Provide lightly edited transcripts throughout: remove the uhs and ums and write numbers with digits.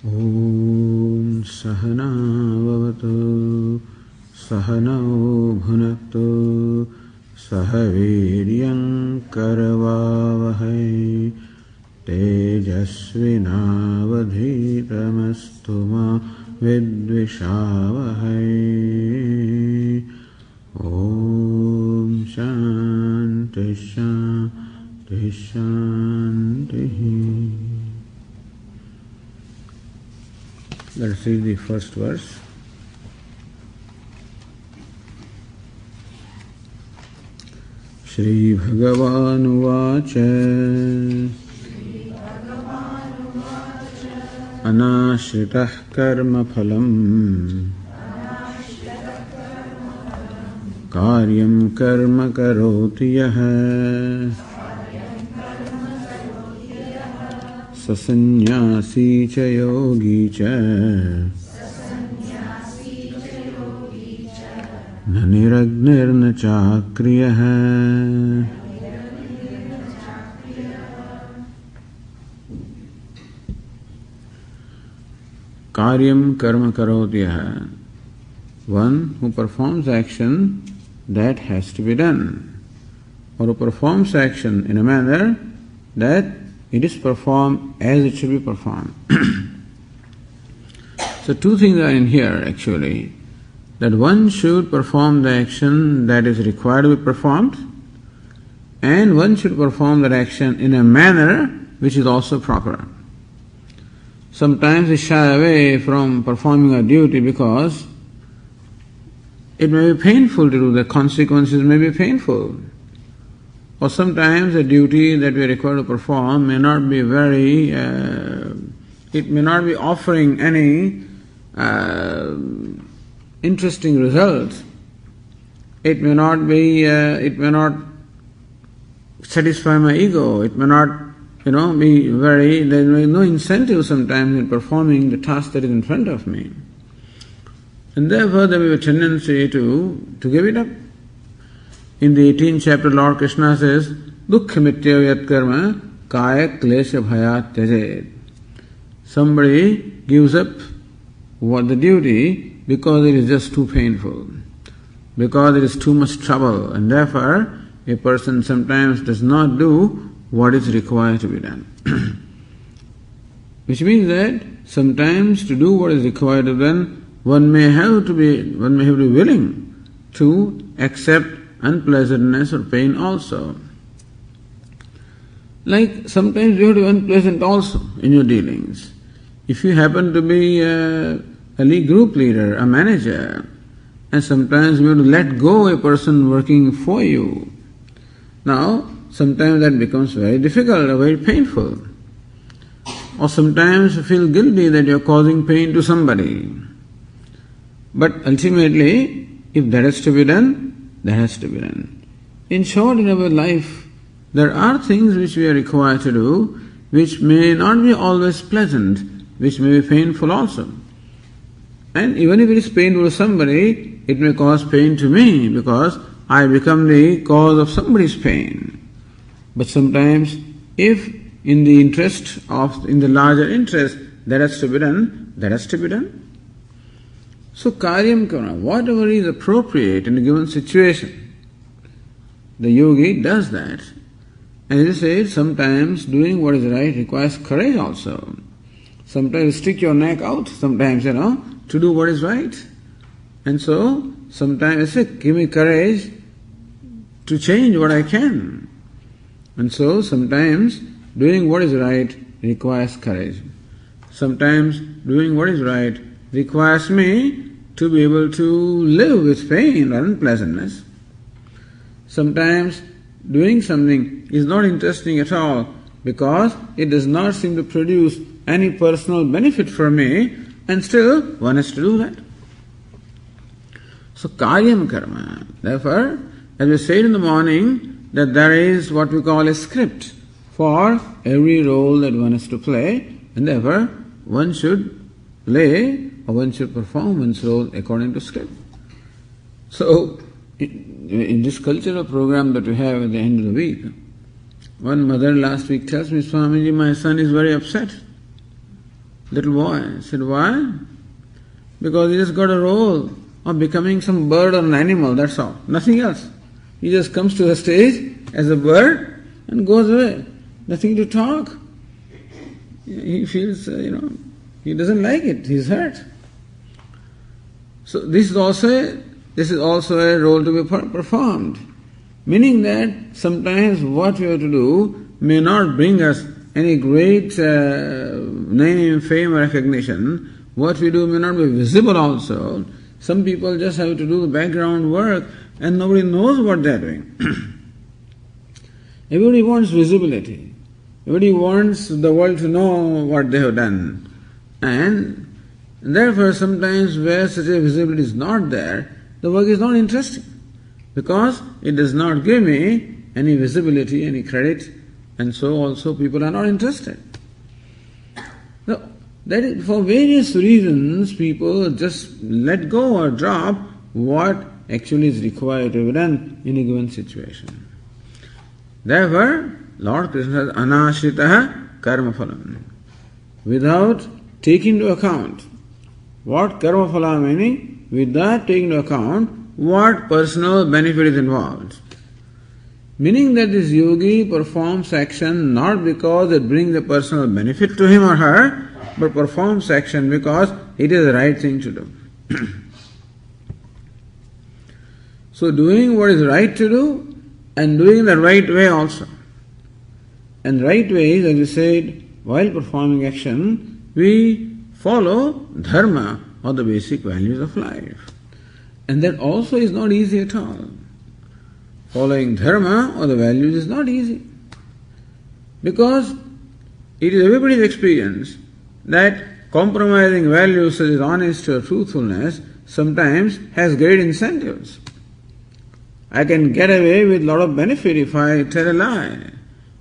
Om Sahana Vavatu Sahanau Bhunaktu Sahaviryam Karavavahai Tejasvinavadhitamastu ma vidvishavahai. Om Shanti Shanti Shanti. Let us read the first verse. Shri Bhagavan Uvacha Anashritah karma phalam Karyam karma karoti yaha Sasannyasi cha yogi cha Na niragnir na chakriyah. Karyam karma karotiyah. One who performs action that has to be done, or who performs action in a manner that it is performed as it should be performed. So two things are in here actually. That one should perform the action that is required to be performed, and one should perform that action in a manner which is also proper. Sometimes we shy away from performing a duty because it may be painful to do, the consequences may be painful. Or sometimes a duty that we are required to perform may not be it may not be offering any interesting results. It may not satisfy my ego. It may not, be there may be no incentive sometimes in performing the task that is in front of me. And therefore there may be a tendency to give it up. In the 18th chapter, Lord Krishna says, Dukkhamitya yat karma kaya klesha bhayat tyajet. Somebody gives up the duty because it is just too painful, because it is too much trouble, and therefore a person sometimes does not do what is required to be done. Which means that sometimes to do what is required to be done, one may have to be willing to accept unpleasantness or pain also. Like sometimes you have to be unpleasant also in your dealings. If you happen to be a group leader, a manager, and sometimes you have to let go a person working for you. Now, sometimes that becomes very difficult or very painful. Or sometimes you feel guilty that you are causing pain to somebody. But ultimately, if that has to be done, that has to be done. In short, in our life, there are things which we are required to do, which may not be always pleasant, which may be painful also. And even if it is painful to somebody, it may cause pain to me because I become the cause of somebody's pain. But sometimes, if in the larger interest, that has to be done, that has to be done. So karyam karma, whatever is appropriate in a given situation, the yogi does that. And as I said, sometimes doing what is right requires courage also. Sometimes you stick your neck out, sometimes, to do what is right. And so, sometimes I say, give me courage to change what I can. And so, sometimes doing what is right requires courage. Sometimes doing what is right requires me to be able to live with pain or unpleasantness. Sometimes doing something is not interesting at all because it does not seem to produce any personal benefit for me, and still one has to do that. So karyam karma. Therefore, as we said in the morning, that there is what we call a script for every role that one has to play, and therefore one should play or one should perform one's role according to script. So, in this cultural program that we have at the end of the week, one mother last week tells me, Swamiji, my son is very upset. little boy. Said, why? Because he just got a role of becoming some bird or an animal, that's all. Nothing else. He just comes to the stage as a bird and goes away. Nothing to talk. He feels, he doesn't like it. He's hurt. So this is also a role to be performed. Meaning that sometimes what we have to do may not bring us any great name, fame or recognition. What we do may not be visible also. Some people just have to do the background work and nobody knows what they are doing. Everybody wants visibility. Everybody wants the world to know what they have done. And therefore sometimes where such a visibility is not there, the work is not interesting. Because it does not give me any visibility, any credit, and so also people are not interested. So, that is, for various reasons, people just let go or drop what actually is required to be done in a given situation. Therefore, Lord Krishna says, anashritaha karma phalam. Without taking into account what karma phala meaning, without taking into account what personal benefit is involved. Meaning that this yogi performs action not because it brings a personal benefit to him or her, but performs action because it is the right thing to do. So doing what is right to do and doing the right way also. And right way is, as we said, while performing action, we follow dharma or the basic values of life. And that also is not easy at all. Following dharma or the values is not easy. Because it is everybody's experience that compromising values such as honesty or truthfulness sometimes has great incentives. I can get away with a lot of benefit if I tell a lie,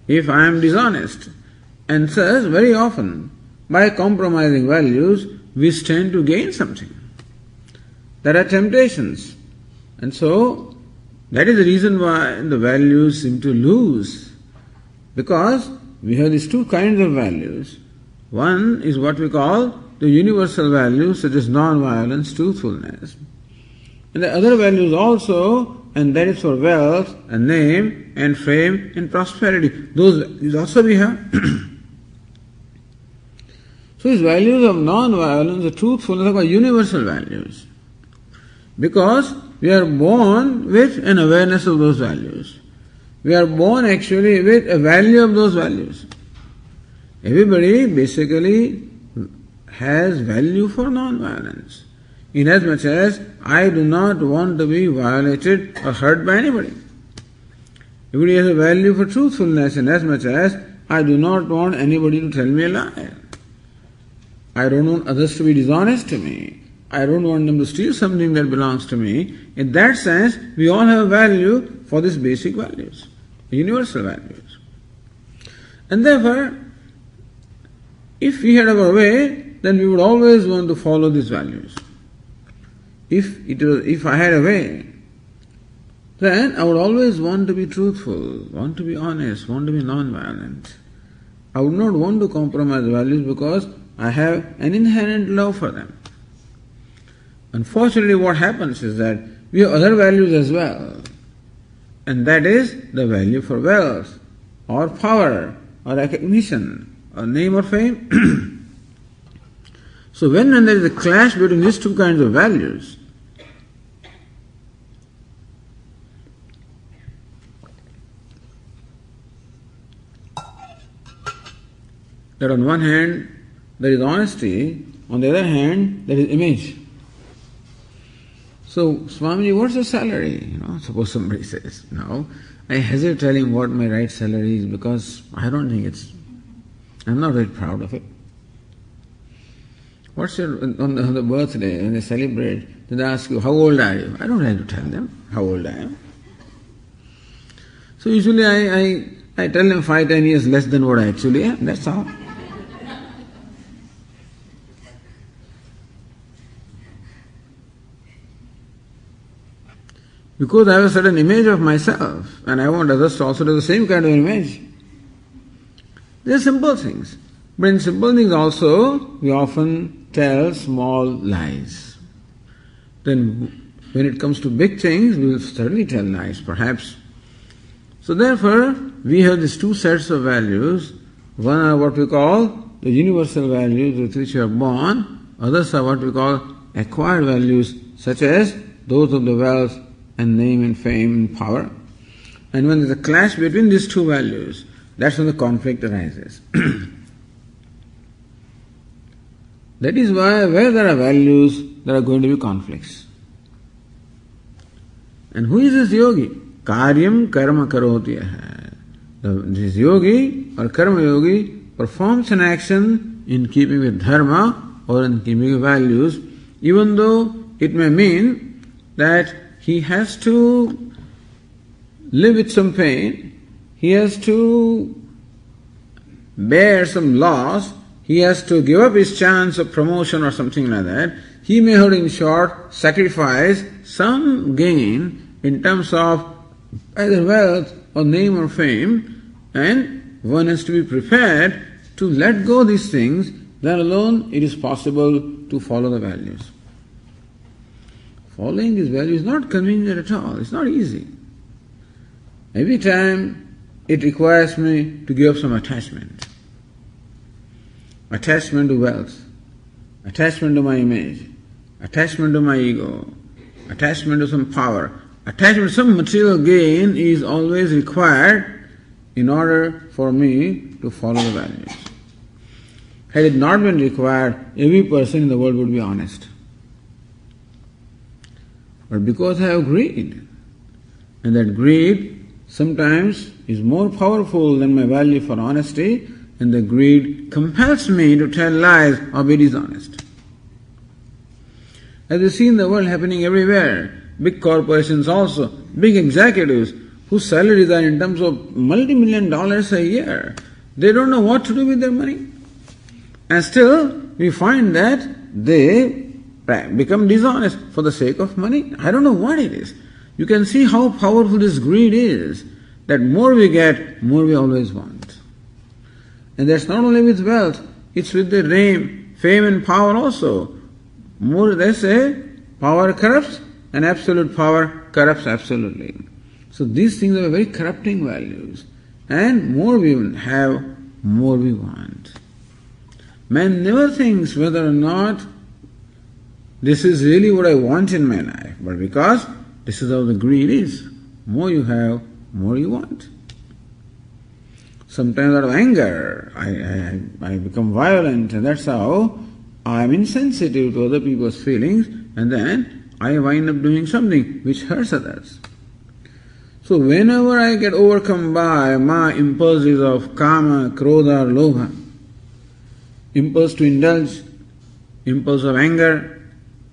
if I am dishonest. And thus, very often, by compromising values, we stand to gain something. There are temptations. And so, that is the reason why the values seem to lose. Because we have these two kinds of values. One is what we call the universal values such as non-violence, truthfulness. And the other values also, and that is for wealth and name and fame and prosperity. Those values also we have. So these values of non-violence, the truthfulness are universal values. Because we are born with an awareness of those values. We are born actually with a value of those values. Everybody basically has value for non-violence. Inasmuch as I do not want to be violated or hurt by anybody. Everybody has a value for truthfulness inasmuch as I do not want anybody to tell me a lie. I don't want others to be dishonest to me. I don't want them to steal something that belongs to me. In that sense, we all have a value for these basic values, universal values. And therefore, if we had our way, then we would always want to follow these values. If I had a way, then I would always want to be truthful, want to be honest, want to be non-violent. I would not want to compromise values because I have an inherent love for them. Unfortunately, what happens is that we have other values as well. And that is the value for wealth, or power, or recognition, or name or fame. So when there is a clash between these two kinds of values, that on one hand there is honesty, on the other hand there is image. So, Swamiji, what's your salary? Suppose somebody says, no, I hesitate telling what my right salary is because I don't think I'm not very proud of it. What's your, on the birthday, when they celebrate, they ask you, how old are you? I don't like to tell them how old I am. So usually I tell them 5-10 years less than what I actually am, that's all. Because I have a certain image of myself, and I want others to also do the same kind of image. They are simple things. But in simple things also, we often tell small lies. Then when it comes to big things, we will certainly tell lies, perhaps. So therefore, we have these two sets of values. One are what we call the universal values with which we are born. Others are what we call acquired values, such as those of the wealth and name and fame and power. And when there is a clash between these two values, that's when the conflict arises. That is why where there are values, there are going to be conflicts. And who is this yogi? Karyam karma karoti hai. This yogi or karma yogi performs an action in keeping with dharma or in keeping with values, even though it may mean that he has to live with some pain, he has to bear some loss, he has to give up his chance of promotion or something like that. He may have, in short, sacrifice some gain in terms of either wealth or name or fame, and one has to be prepared to let go these things. Then alone it is possible to follow the values. Following these values is not convenient at all. It's not easy. Every time it requires me to give up some attachment. Attachment to wealth, attachment to my image, attachment to my ego, attachment to some power, attachment to some material gain is always required in order for me to follow the values. Had it not been required, every person in the world would be honest. But because I have greed, and that greed sometimes is more powerful than my value for honesty, and the greed compels me to tell lies or be dishonest. As you see in the world happening everywhere, big corporations also, big executives whose salaries are in terms of multi-million dollars a year, they don't know what to do with their money. And still, we find that they become dishonest for the sake of money. I don't know what it is. You can see how powerful this greed is, that more we get, more we always want. And that's not only with wealth, it's with the name, fame and power also. More, they say, power corrupts and absolute power corrupts absolutely. So these things are very corrupting values. And more we have, more we want. Man never thinks whether or not this is really what I want in my life, but because this is how the greed is. More you have, more you want. Sometimes out of anger, I become violent, and that's how I'm insensitive to other people's feelings, and then I wind up doing something which hurts others. So whenever I get overcome by my impulses of kama, krodha, lobha, impulse to indulge, impulse of anger,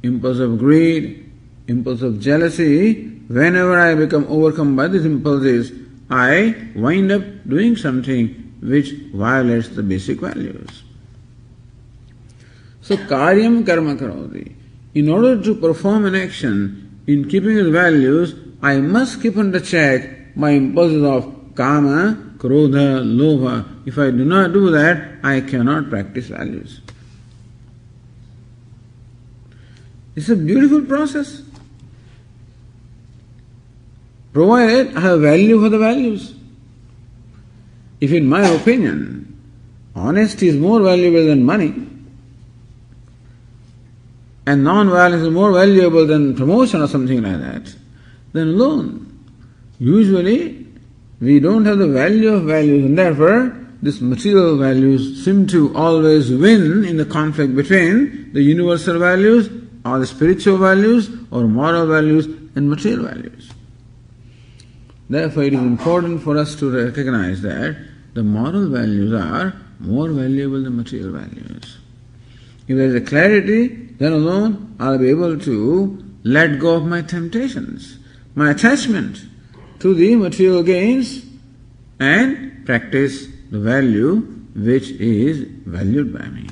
impulse of greed, impulse of jealousy, whenever I become overcome by these impulses, I wind up doing something which violates the basic values. So karyam karma karoti. In order to perform an action in keeping with values, I must keep under check my impulses of kama, krodha, lobha. If I do not do that, I cannot practice values. It's a beautiful process. Provided I have value for the values. If in my opinion, honesty is more valuable than money, and non-violence is more valuable than promotion or something like that, then alone, usually we don't have the value of values, and therefore these material values seem to always win in the conflict between the universal values or the spiritual values or moral values and material values. Therefore, it is important for us to recognize that the moral values are more valuable than material values. If there is a clarity, then alone I'll be able to let go of my temptations, my attachment to the material gains, and practice the value which is valued by me.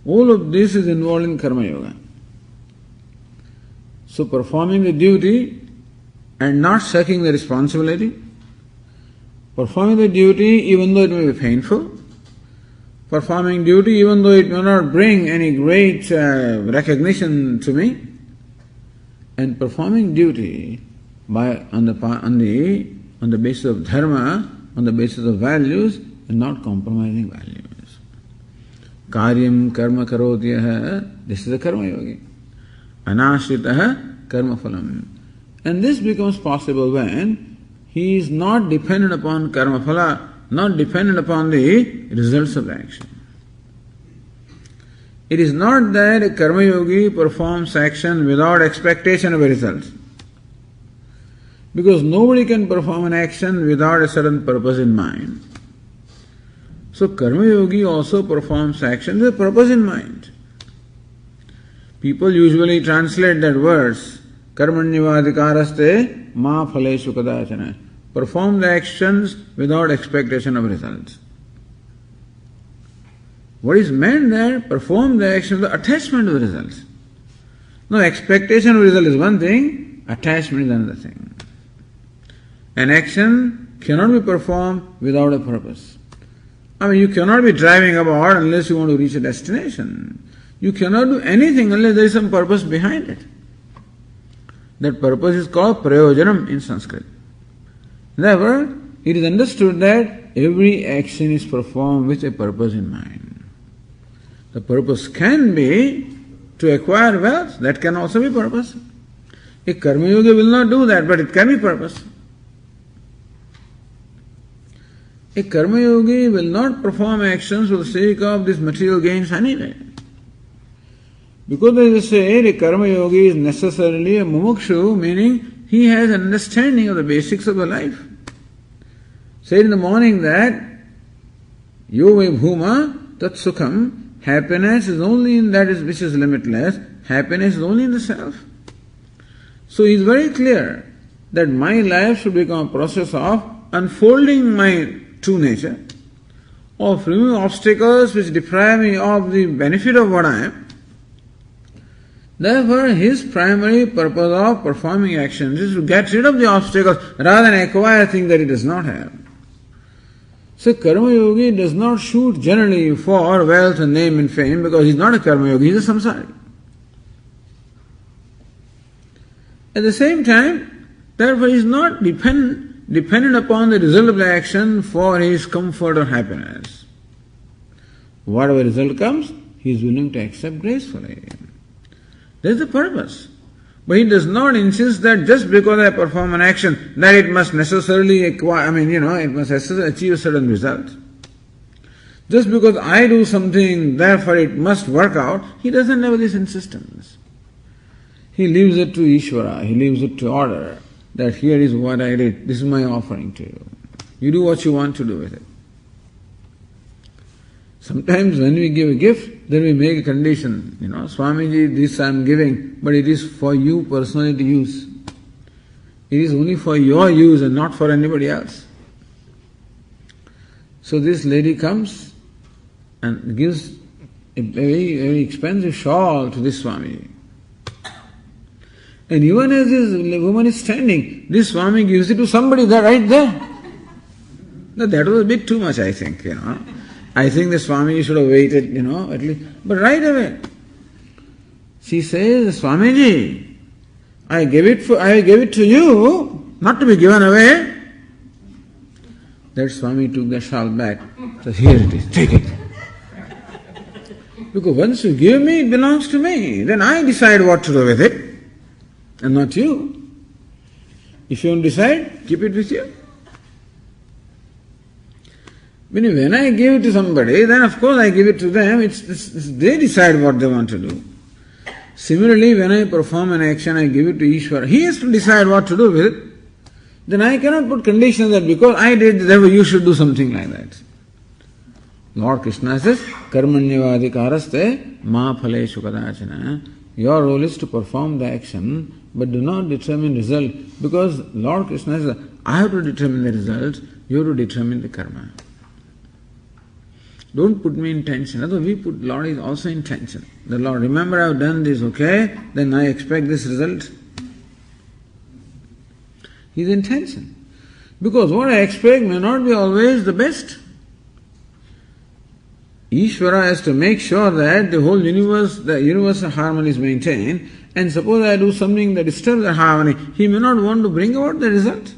All of this is involved in karma yoga. So performing the duty and not shirking the responsibility, performing the duty even though it may be painful, performing duty even though it may not bring any great recognition to me, and performing duty on the basis of dharma, on the basis of values, and not compromising values. Karyam karma karodhyah, this is a karma yogi. Anashritah karma phalam. And this becomes possible when he is not dependent upon karma phala, not dependent upon the results of action. It is not that a karma yogi performs action without expectation of a result. Because nobody can perform an action without a certain purpose in mind. So karma yogi also performs action with a purpose in mind. People usually translate that verse, karmanyavadikaraste ma phaleshu kadachana. Perform the actions without expectation of results. What is meant there? Perform the action with attachment to the results. No, expectation of result is one thing, attachment is another thing. An action cannot be performed without a purpose. I mean, you cannot be driving about unless you want to reach a destination. You cannot do anything unless there is some purpose behind it. That purpose is called prayojanam in Sanskrit. Therefore, it is understood that every action is performed with a purpose in mind. The purpose can be to acquire wealth, that can also be purpose. A karma yogi will not do that, but it can be purpose. A karma yogi will not perform actions for the sake of these material gains anyway. Because they say a karma yogi is necessarily a mumukshu, meaning he has an understanding of the basics of the life. Said in the morning that yo ve bhuma tat sukham, happiness is only in that which is limitless, happiness is only in the self. So he is very clear that my life should become a process of unfolding my true nature, of removing obstacles which deprive me of the benefit of what I am. Therefore, his primary purpose of performing actions is to get rid of the obstacles rather than acquire things that he does not have. So, karma yogi does not shoot generally for wealth and name and fame because he is not a karma yogi, he is a samsari. At the same time, therefore, he is not dependent upon the result of the action for his comfort or happiness. Whatever result comes, he is willing to accept gracefully. That is the purpose. But he does not insist that just because I perform an action, that it must necessarily acquire, it must achieve a certain result. Just because I do something, therefore it must work out, he doesn't have this insistence. He leaves it to Ishvara, he leaves it to order, that here is what I did, this is my offering to you. You do what you want to do with it. Sometimes when we give a gift, then we make a condition, Swamiji, this I am giving, but it is for you personally to use. It is only for your use and not for anybody else. So this lady comes and gives a very, very expensive shawl to this Swamiji. And even as this woman is standing, this Swami gives it to somebody there, right there. Now that was a bit too much, I think, I think the Swamiji should have waited, at least. But right away, she says, Swamiji, I gave it to you, not to be given away. That Swami took the shawl back. Says, here it is, take it. Because once you give me, it belongs to me. Then I decide what to do with it, and not you. If you don't decide, keep it with you. When I give it to somebody, then of course I give it to them, they decide what they want to do. Similarly, when I perform an action, I give it to Ishvara. He has to decide what to do with it. Then I cannot put conditions that because I did, therefore you should do something like that. Lord Krishna says, Karmanyavadikaraste ma phaleshu kadachana. Your role is to perform the action, but do not determine result, because Lord Krishna says, I have to determine the result, you have to determine the karma. Don't put me in tension. Although we put Lord is also in tension. The Lord, remember I have done this, okay? Then I expect this result. He is in tension. Because what I expect may not be always the best. Ishvara has to make sure that the whole universe, the universal harmony is maintained, and suppose I do something that disturbs the harmony, he may not want to bring about the result.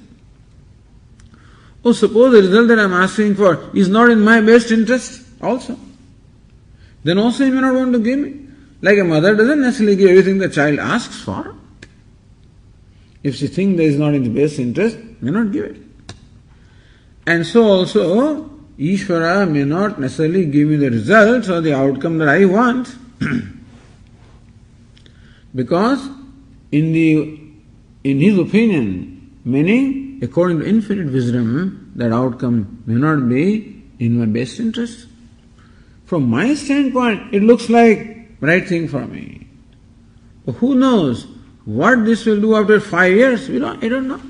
Or suppose the result that I am asking for is not in my best interest also. Then also he may not want to give me. Like a mother doesn't necessarily give everything the child asks for. If she thinks that is not in the best interest, may not give it. And so also, Ishvara may not necessarily give me the results or the outcome that I want. Because in his opinion, meaning according to infinite wisdom, that outcome may not be in my best interest. From my standpoint, it looks like right thing for me. But who knows what this will do after 5 years? I don't know.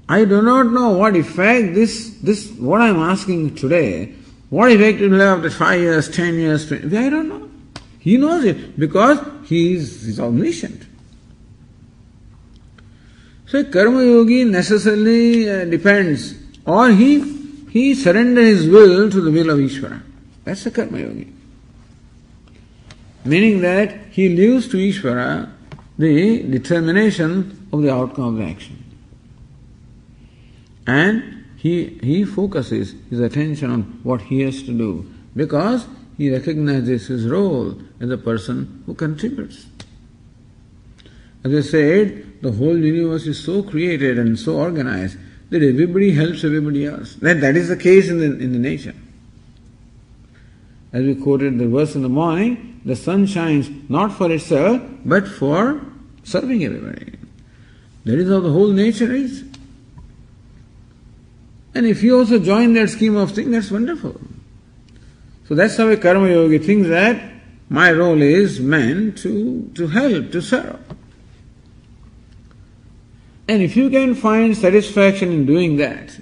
I do not know what effect this what I am asking today, what effect it will have after 5 years, 10 years, 20, I don't know. He knows it because he is omniscient. So a karma yogi necessarily depends, or he surrenders his will to the will of Ishvara. That's a karma yogi. Meaning that he leaves to Ishvara the determination of the outcome of the action. And he focuses his attention on what he has to do because he recognizes his role as a person who contributes. As I said, the whole universe is so created and so organized that everybody helps everybody else. That is the case in the nature. As we quoted the verse in the morning, the sun shines not for itself, but for serving everybody. That is how the whole nature is. And if you also join that scheme of things, that's wonderful. So that's how a karma yogi thinks that my role is meant to help, to serve. And if you can find satisfaction in doing that,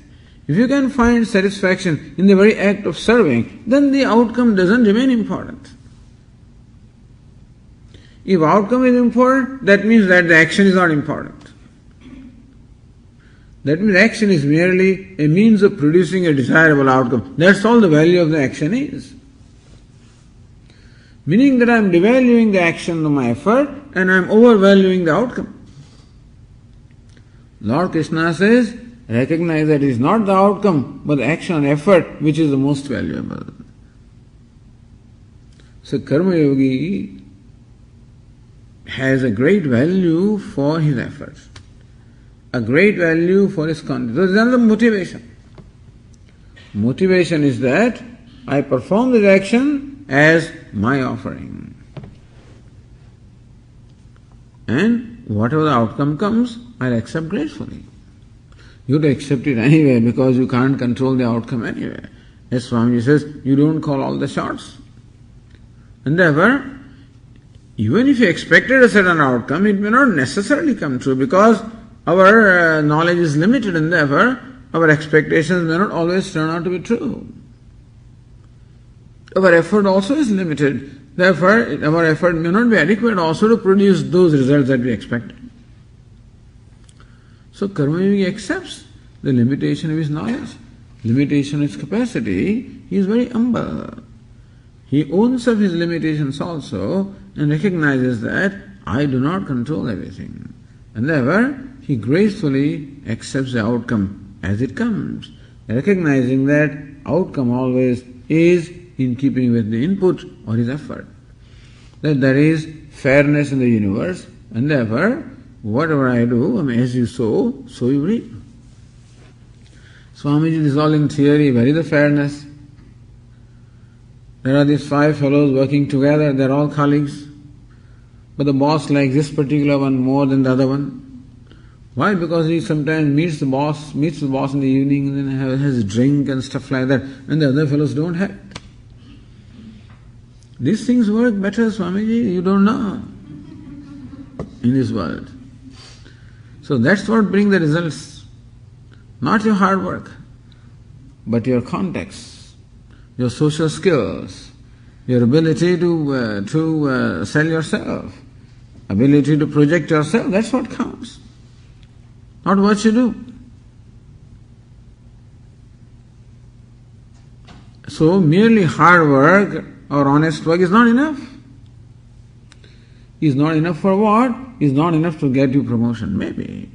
if you can find satisfaction in the very act of serving, then the outcome doesn't remain important. If outcome is important, that means that the action is not important. That means action is merely a means of producing a desirable outcome. That's all the value of the action is. Meaning that I am devaluing the action of my effort and I am overvaluing the outcome. Lord Krishna says, recognize that it is not the outcome, but the action and effort which is the most valuable. So karma yogi has a great value for his efforts, a great value for his conduct. So there is another motivation. Motivation is that I perform this action as my offering. And whatever the outcome comes, I'll accept gracefully. You have to accept it anyway because you can't control the outcome anyway. As Swamiji says, you don't call all the shots. And therefore, even if you expected a certain outcome, it may not necessarily come true because our knowledge is limited and therefore our expectations may not always turn out to be true. Our effort also is limited. Therefore, our effort may not be adequate also to produce those results that we expected. So karma yogi accepts the limitation of his knowledge, limitation of his capacity. He is very humble. He owns up his limitations also and recognizes that I do not control everything. And therefore, he gracefully accepts the outcome as it comes, recognizing that outcome always is in keeping with the input or his effort. That there is fairness in the universe, and therefore, whatever I do, as you sow, so you reap. Swamiji, this is all in theory. Where is the fairness? There are these 5 fellows working together, they are all colleagues. But the boss likes this particular one more than the other one. Why? Because he sometimes meets the boss in the evening and then has a drink and stuff like that, and the other fellows don't have it. These things work better, Swamiji, you don't know in this world. So that's what brings the results. Not your hard work, but your context, your social skills, your ability to sell yourself, ability to project yourself, that's what counts. Not what you do. So merely hard work or honest work is not enough. Is not enough for what? Is not enough to get you promotion, maybe.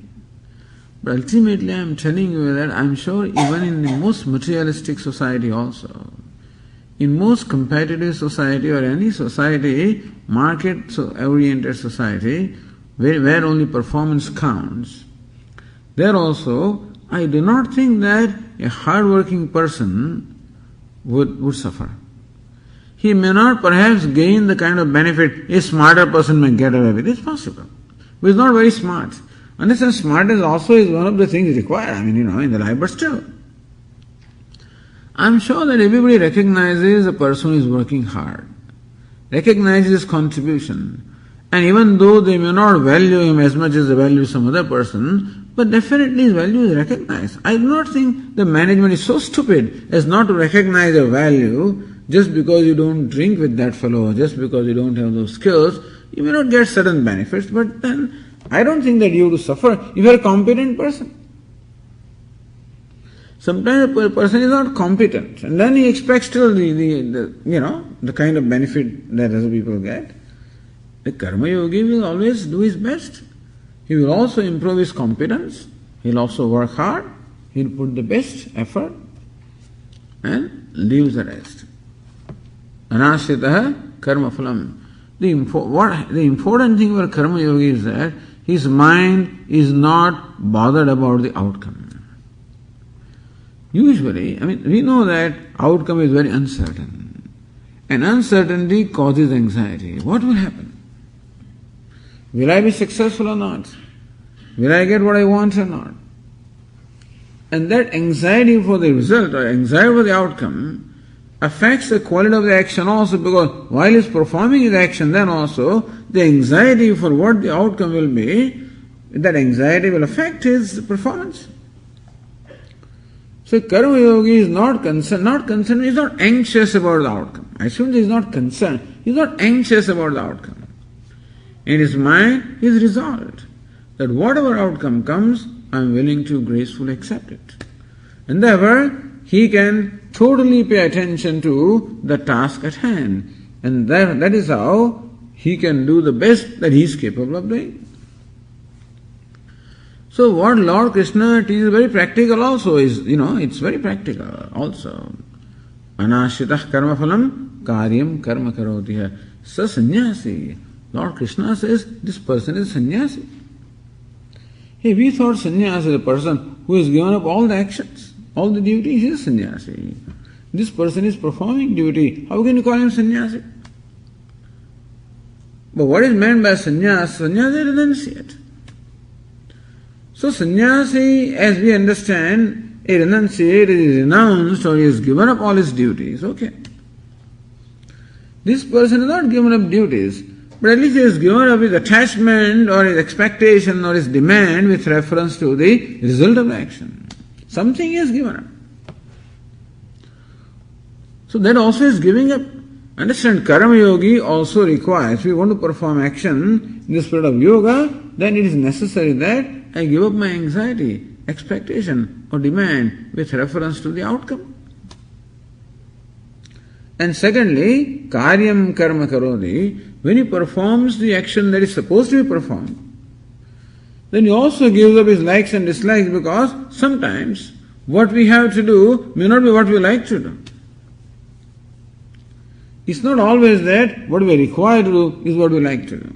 But ultimately I am telling you that I am sure even in the most materialistic society also, in most competitive society or any society, market-oriented society, where only performance counts, there also, I do not think that a hard-working person would suffer. He may not perhaps gain the kind of benefit a smarter person may get away with. It's possible. But he's not very smart. Understand, smartness also is one of the things required, in the life, but still. I'm sure that everybody recognizes a person who is working hard, recognizes his contribution, and even though they may not value him as much as they value some other person, but definitely his value is recognized. I do not think the management is so stupid as not to recognize your value just because you don't drink with that fellow, or just because you don't have those skills. You may not get certain benefits, but then I don't think that you have to suffer if you are a competent person. Sometimes a person is not competent, and then he expects still the kind of benefit that other people get. The karma yogi will always do his best. He will also improve his competence. He'll also work hard. He'll put the best effort and leaves the rest. Anashritaha karma phalam. The important thing for karma yogi is that his mind is not bothered about the outcome. Usually, we know that outcome is very uncertain. And uncertainty causes anxiety. What will happen? Will I be successful or not? Will I get what I want or not? And that anxiety for the result or anxiety for the outcome affects the quality of the action also, because while he's performing his action, then also the anxiety for what the outcome will be, that anxiety will affect his performance. So karma yogi is not concerned, he's not anxious about the outcome. I assume he's not concerned, he's not anxious about the outcome. In his mind, he is resolved that whatever outcome comes, I am willing to gracefully accept it. And therefore, he can totally pay attention to the task at hand. And that is how he can do the best that he is capable of doing. So what Lord Krishna teaches is very practical also, it's very practical also. Anashritah karma phalam karyam karma karotiha. Sa sannyasi. Lord Krishna says this person is sannyasi. Hey, we thought sannyasi is a person who has given up all the actions, all the duties. He is sannyasi. This person is performing duty. How can you call him sannyasi? But what is meant by sannyas? Sannyasi is renunciate. So sannyasi, as we understand, a renunciate is renounced or he has given up all his duties. Okay. This person has not given up duties, but at least he has given up his attachment or his expectation or his demand with reference to the result of the action. Something he has given up. So that also is giving up. Understand, karma yogi also requires, if we want to perform action in the spirit of yoga, then it is necessary that I give up my anxiety, expectation or demand with reference to the outcome. And secondly, karyam karma karoti, when he performs the action that is supposed to be performed, then he also gives up his likes and dislikes, because sometimes what we have to do may not be what we like to do. It's not always that what we are required to do is what we like to do.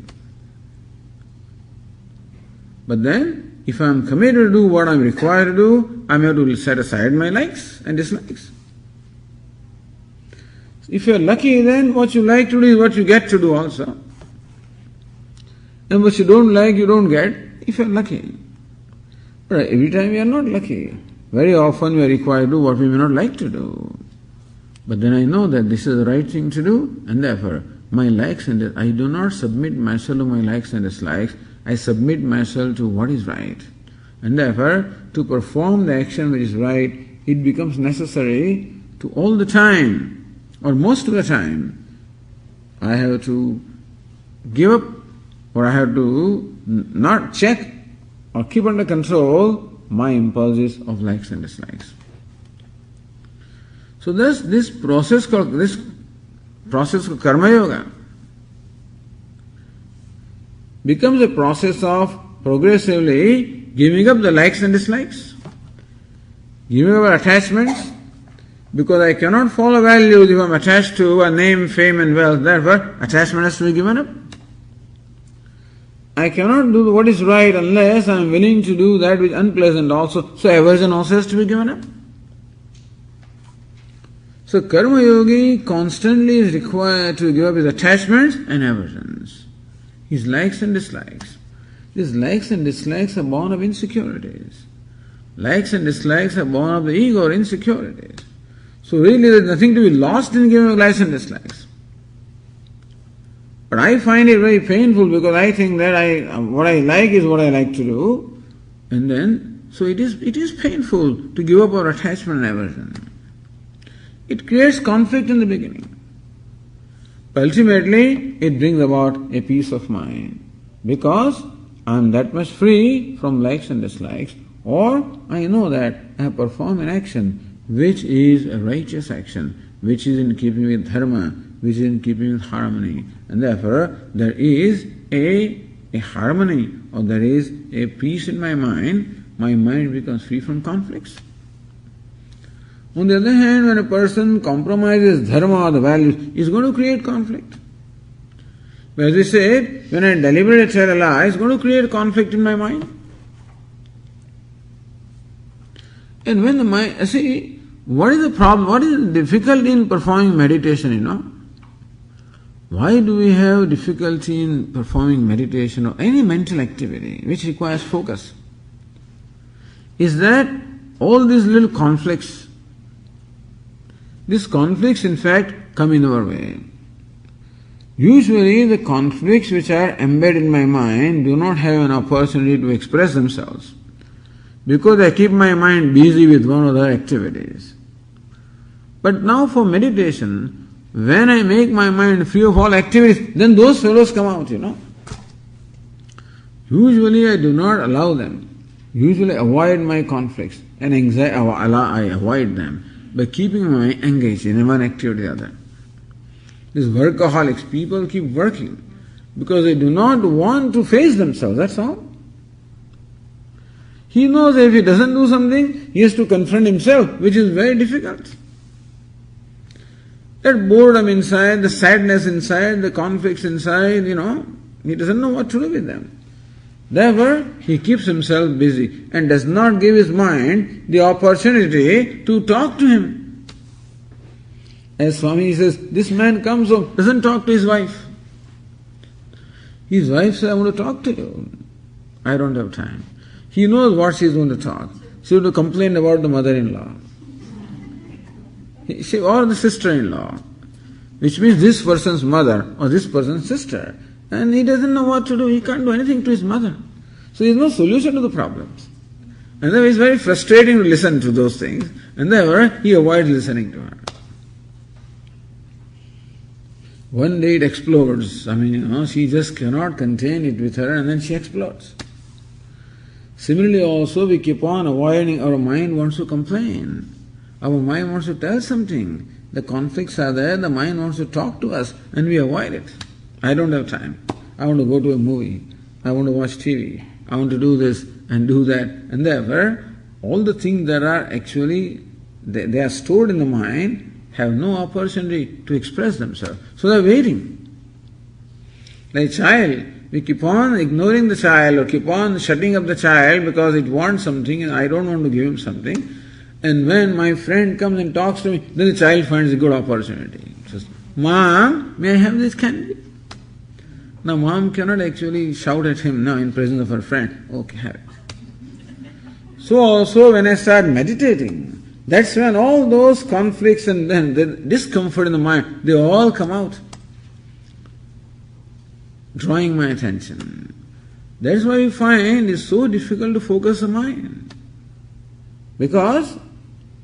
But then, if I am committed to do what I am required to do, I may have to set aside my likes and dislikes. If you are lucky, then what you like to do is what you get to do also. And what you don't like, you don't get, if you are lucky. But every time we are not lucky. Very often we are required to do what we may not like to do. But then I know that this is the right thing to do, and therefore my likes and I do not submit myself to my likes and dislikes, I submit myself to what is right. And therefore, to perform the action which is right, it becomes necessary to all the time, or most of the time, I have to give up, or I have to not check or keep under control my impulses of likes and dislikes. So thus this process called Karma Yoga becomes a process of progressively giving up the likes and dislikes, giving up attachments, because I cannot follow values if I am attached to a name, fame and wealth. Therefore, attachment has to be given up. I cannot do what is right unless I am willing to do that which is unpleasant also. So aversion also has to be given up. So Karma Yogi constantly is required to give up his attachments and aversions, his likes and dislikes. These likes and dislikes are born of insecurities. Likes and dislikes are born of the ego or insecurities. So really there is nothing to be lost in giving up likes and dislikes. But I find it very painful because I think that what I like is what I like to do, and then so it is painful to give up our attachment and aversion. It creates conflict in the beginning. But ultimately it brings about a peace of mind because I am that much free from likes and dislikes, or I know that I have performed an action which is a righteous action, which is in keeping with dharma, which is in keeping with harmony, and therefore there is a harmony, or there is a peace in my mind becomes free from conflicts. On the other hand, when a person compromises dharma or the values, he is going to create conflict. But as we said, when I deliberately tell a lie, it's going to create conflict in my mind. And when the mind, see, what is the problem? What is the difficulty in performing meditation, Why do we have difficulty in performing meditation or any mental activity which requires focus? Is that all these little conflicts, these conflicts in fact come in our way. Usually the conflicts which are embedded in my mind do not have an opportunity to express themselves because I keep my mind busy with one or other activities. But now for meditation, when I make my mind free of all activities, then those fellows come out, Usually I do not allow them. Usually avoid my conflicts and anxiety. I avoid them by keeping my mind engaged in one activity or the other. These workaholics, people keep working because they do not want to face themselves, that's all. He knows that if he doesn't do something, he has to confront himself, which is very difficult. That boredom inside, the sadness inside, the conflicts inside, he doesn't know what to do with them. Therefore, he keeps himself busy and does not give his mind the opportunity to talk to him. As Swami says, this man comes home, doesn't talk to his wife. His wife says, I want to talk to you. I don't have time. He knows what she is going to talk. She will complain about the mother-in-law. Or the sister-in-law, which means this person's mother or this person's sister. And he doesn't know what to do. He can't do anything to his mother. So there is no solution to the problems. And therefore it's very frustrating to listen to those things. And therefore he avoids listening to her. One day it explodes. She just cannot contain it with her and then she explodes. Similarly also we keep on avoiding, our mind wants to complain. Our mind wants to tell something. The conflicts are there, the mind wants to talk to us and we avoid it. I don't have time. I want to go to a movie. I want to watch TV. I want to do this and do that. And therefore, all the things that are actually, they are stored in the mind, have no opportunity to express themselves. So they are waiting. Like a child, we keep on ignoring the child or keep on shutting up the child because it wants something and I don't want to give him something. And when my friend comes and talks to me, then the child finds a good opportunity. Says, Mom, may I have this candy? Now mom cannot actually shout at him now in presence of her friend. Okay, have it. So also when I start meditating, that's when all those conflicts and then the discomfort in the mind, they all come out, drawing my attention. That's why we find it's so difficult to focus the mind. Because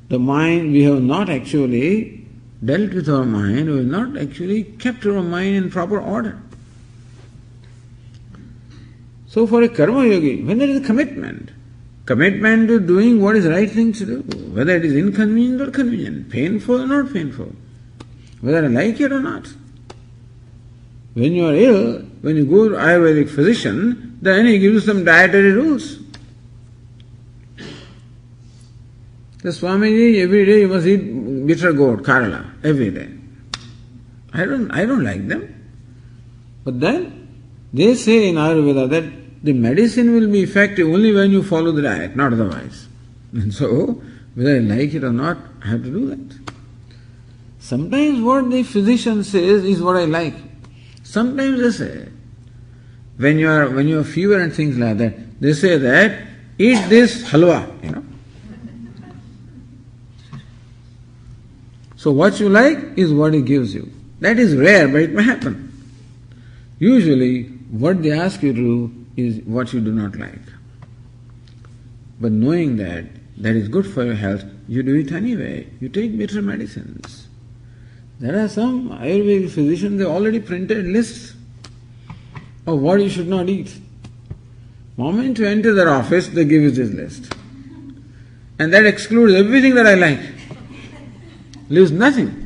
the mind, we have not actually dealt with our mind, we have not actually kept our mind in proper order. So for a karma yogi, when there is a commitment, commitment to doing what is right thing to do, whether it is inconvenient or convenient, painful or not painful, whether I like it or not. When you are ill, when you go to Ayurvedic physician, then he gives you some dietary rules. The Swamiji, every day you must eat bitter gourd, Kerala, every day. I don't like them. But then, they say in Ayurveda that the medicine will be effective only when you follow the diet, not otherwise. And so, whether I like it or not, I have to do that. Sometimes what the physician says is what I like. Sometimes they say, when you have fever and things like that, they say that, eat this halwa, So what you like is what he gives you. That is rare, but it may happen. Usually, what they ask you to do is what you do not like. But knowing that is good for your health, you do it anyway. You take bitter medicines. There are some Ayurvedic physicians, they already printed lists of what you should not eat. The moment you enter their office, they give you this list. And that excludes everything that I like. Leaves nothing.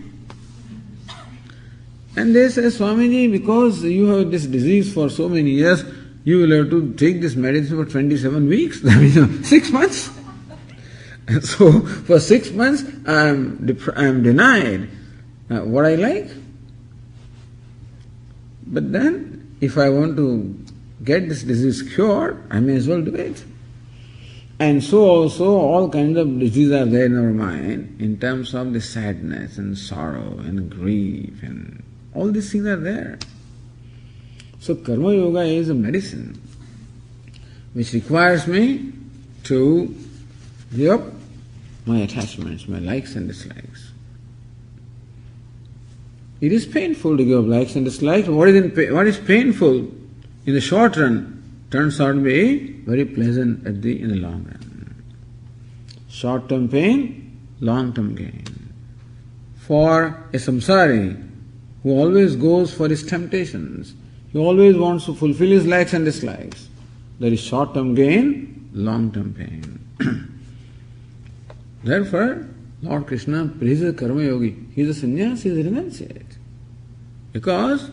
And they say, Swamiji, because you have this disease for so many years, you will have to take this medicine for 27 weeks, that means 6 months. And so, for 6 months, I am denied what I like. But then, if I want to get this disease cured, I may as well do it. And so also, all kinds of diseases are there in our mind, in terms of the sadness and sorrow and grief, and all these things are there. So Karma Yoga is a medicine which requires me to give up my attachments, my likes and dislikes. It is painful to give up likes and dislikes. What is painful in the short run turns out to be very pleasant in the long run. Short-term pain, long-term gain. For a samsari who always goes for his temptations, he always wants to fulfill his likes and dislikes. There is short-term gain, long-term pain. Therefore, Lord Krishna praises Karma Yogi. He is a sannyasi, he is a renunciate. Because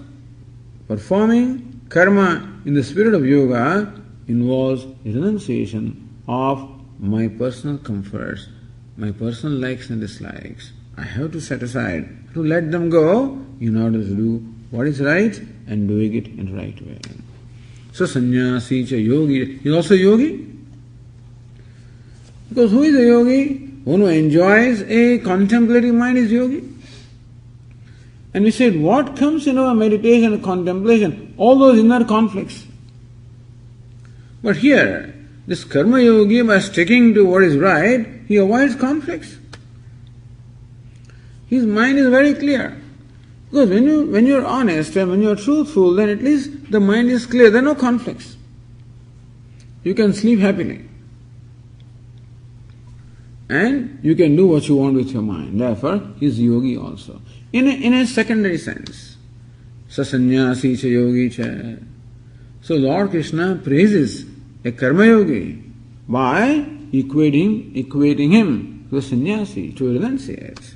performing karma in the spirit of yoga involves a renunciation of my personal comforts, my personal likes and dislikes. I have to set aside, to let them go in order to do what is right and doing it in the right way. So sannyasi cha yogi, he is also yogi. Because who is a yogi? One who enjoys a contemplative mind is yogi. And we said, what comes in our meditation and contemplation? All those inner conflicts. But here, this karma yogi, by sticking to what is right, he avoids conflicts. His mind is very clear. Because when you are honest and when you are truthful, then at least the mind is clear. There are no conflicts. You can sleep happily. And you can do what you want with your mind. Therefore, he is yogi also. In a secondary sense. Sasannyasi cha yogi cha. So Lord Krishna praises a karma yogi by equating him to a sannyasi, to a renunciate.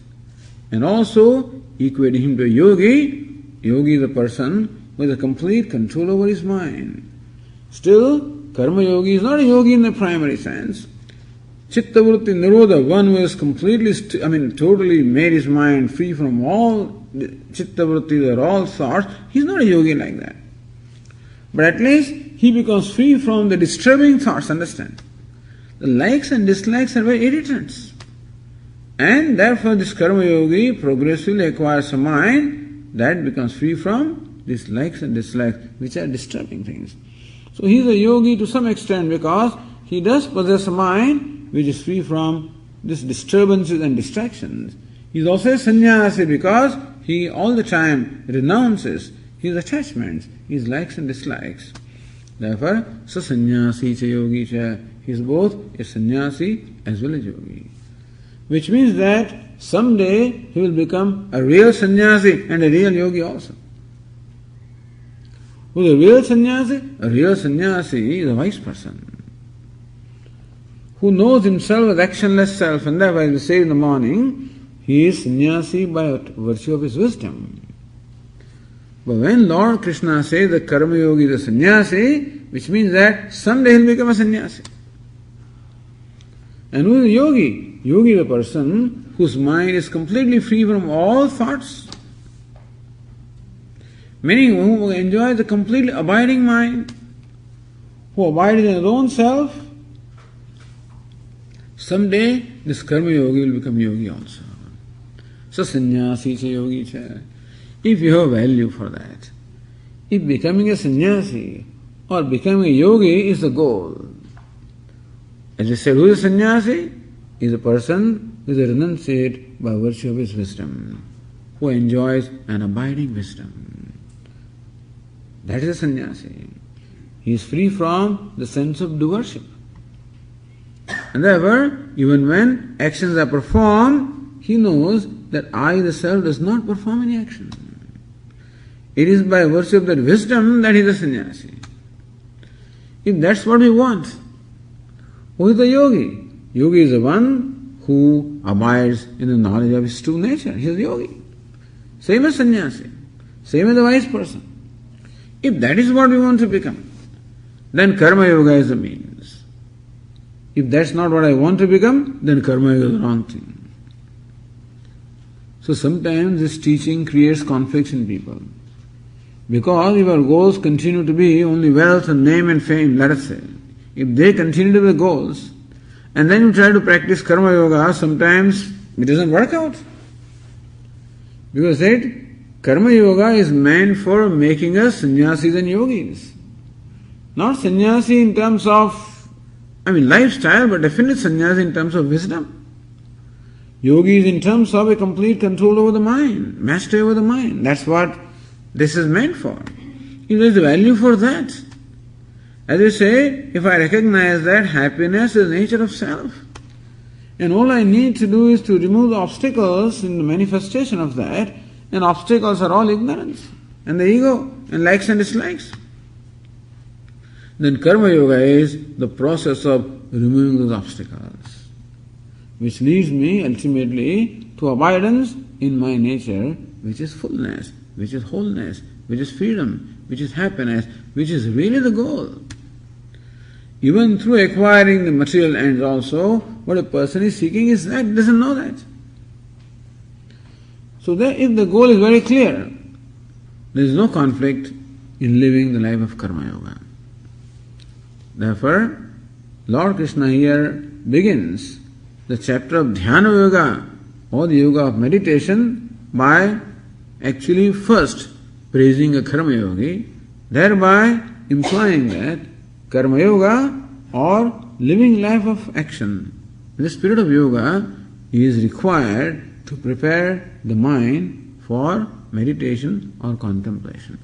And also equating him to a yogi. Yogi is a person with a complete control over his mind. Still, karma yogi is not a yogi in the primary sense. Chitta vritti nirodha, one who has completely, totally made his mind free from all chitta vrittis or all thoughts, he's not a yogi like that. But at least he becomes free from the disturbing thoughts, understand? The likes and dislikes are very irritants. And therefore this karma yogi progressively acquires a mind that becomes free from these likes and dislikes, which are disturbing things. So he is a yogi to some extent because he does possess a mind which is free from these disturbances and distractions. He is also a sannyasi because he all the time renounces his attachments, his likes and dislikes. Therefore, sa sannyasi cha yogi cha, he is both a sannyasi as well as yogi. Which means that someday he will become a real sannyasi and a real yogi also. Who is a real sannyasi? A real sannyasi is a wise person. who knows himself as actionless self, and therefore, as we say in the morning, he is sannyasi by virtue of his wisdom. But when Lord Krishna says that karma yogi is a sannyasi, which means that someday he'll become a sannyasi. And who is a yogi? Yogi is a person whose mind is completely free from all thoughts, meaning who enjoys a completely abiding mind, who abides in his own self. Someday this karma yogi will become yogi also. So sannyasi cha yogi cha. If you have value for that, if becoming a sannyasi or becoming a yogi is the goal. As I said, who is a sannyasi? Is a person who is a renunciate by virtue of his wisdom, who enjoys an abiding wisdom. That is a sannyasi. He is free from the sense of doership. And therefore, even when actions are performed, he knows that I, the self, does not perform any action. It is by virtue of that wisdom that he is a sannyasi. If that's what we want, who is the yogi? Yogi is the one who abides in the knowledge of his true nature. He is the yogi. Same as sannyasi. Same as the wise person. If that is what we want to become, then karma yoga is the means. If that's not what I want to become, then karma yoga is the wrong thing. So sometimes this teaching creates conflicts in people. Because if our goals continue to be only wealth and name and fame, let us say, if they continue to be the goals, and then you try to practice karma yoga, sometimes it doesn't work out. Because that karma yoga is meant for making us sannyasis and yogis. Not sannyasi in terms of, lifestyle, but definitely sannyasi in terms of wisdom. Yogis in terms of a complete control over the mind, mastery over the mind. That's what this is meant for. If there is value for that. As I say, if I recognize that happiness is the nature of self, and all I need to do is to remove the obstacles in the manifestation of that, and obstacles are all ignorance, and the ego, and likes and dislikes. Then karma yoga is the process of removing those obstacles, which leads me ultimately to abidance in my nature, which is fullness, which is wholeness, which is freedom, which is happiness, which is really the goal. Even through acquiring the material ends also, what a person is seeking is that, doesn't know that. So that if the goal is very clear, there is no conflict in living the life of karma yoga. Therefore, Lord Krishna here begins the chapter of dhyana yoga, or the yoga of meditation, by actually first praising a karma yogi, thereby implying that karma yoga or living life of action, the spirit of yoga is required to prepare the mind for meditation or contemplation.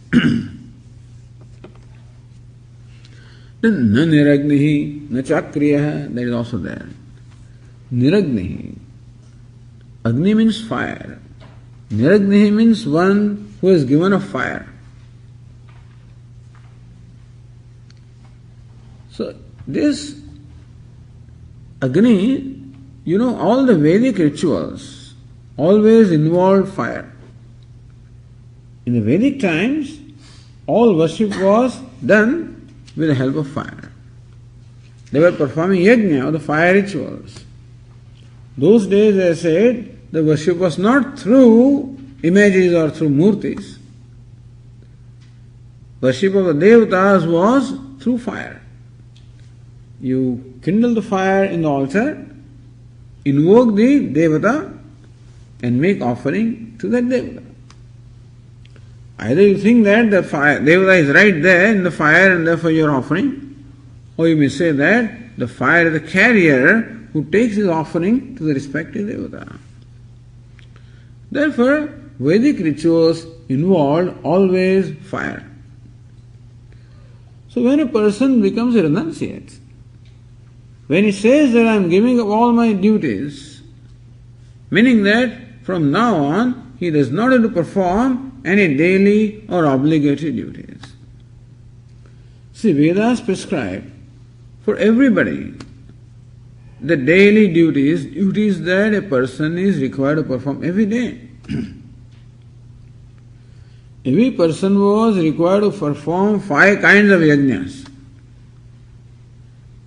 Then na niragnihi, na chakriya, that is also there. Niragnihi. Agni means fire. Niragnihi means one who is given a fire. So this Agni, all the Vedic rituals always involved fire. In the Vedic times, all worship was done with the help of fire. They were performing yajna, or the fire rituals. Those days, as I said, the worship was not through images or through murtis. Worship of the devatas was through fire. You kindle the fire in the altar, invoke the devata, and make offering to that devata. Either you think that the fire, devata is right there in the fire and therefore you are offering, or you may say that the fire is the carrier who takes his offering to the respective devata. Therefore, Vedic rituals involved always fire. So when a person becomes a renunciate, when he says that I am giving up all my duties, meaning that from now on he does not have to perform any daily or obligatory duties. See, Vedas prescribe for everybody the daily duties that a person is required to perform every day. Every person was required to perform 5 kinds of yajnas.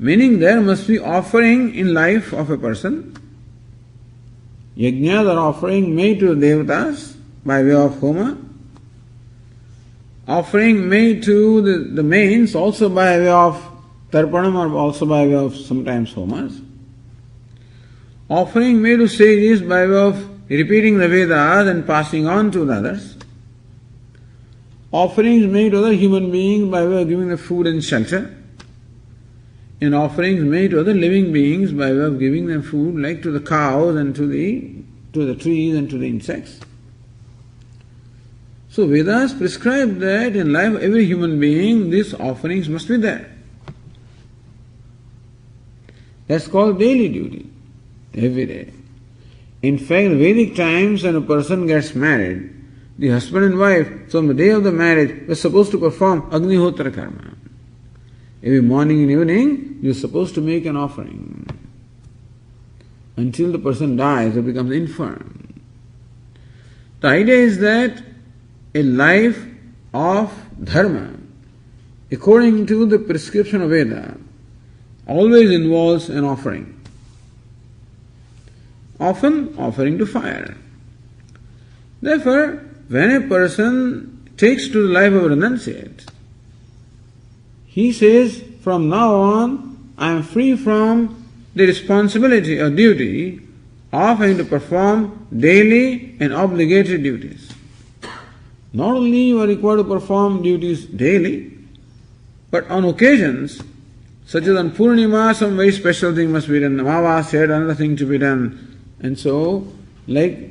Meaning there must be offering in life of a person. Yajnas are offering made to the devatas by way of homa. Offering made to the mains also by way of tarpanam or also by way of sometimes homas. Offering made to sages by way of repeating the Vedas and passing on to the others. Offerings made to other human beings by way of giving them food and shelter. And offerings made to other living beings by way of giving them food, like to the cows and to the trees and to the insects. So Vedas prescribe that in life of every human being these offerings must be there. That's called daily duty, every day. In fact, Vedic times when a person gets married, the husband and wife, so on the day of the marriage, were supposed to perform Agnihotra karma. Every morning and evening, you're supposed to make an offering. Until the person dies or becomes infirm. The idea is that a life of dharma, according to the prescription of Veda, always involves an offering. Often offering to fire. Therefore, when a person takes to the life of a renunciate, he says, from now on, I am free from the responsibility or duty of having to perform daily and obligatory duties. Not only you are required to perform duties daily, but on occasions, such as on Purnima, some very special thing must be done. Amavasya, another thing to be done. And so, like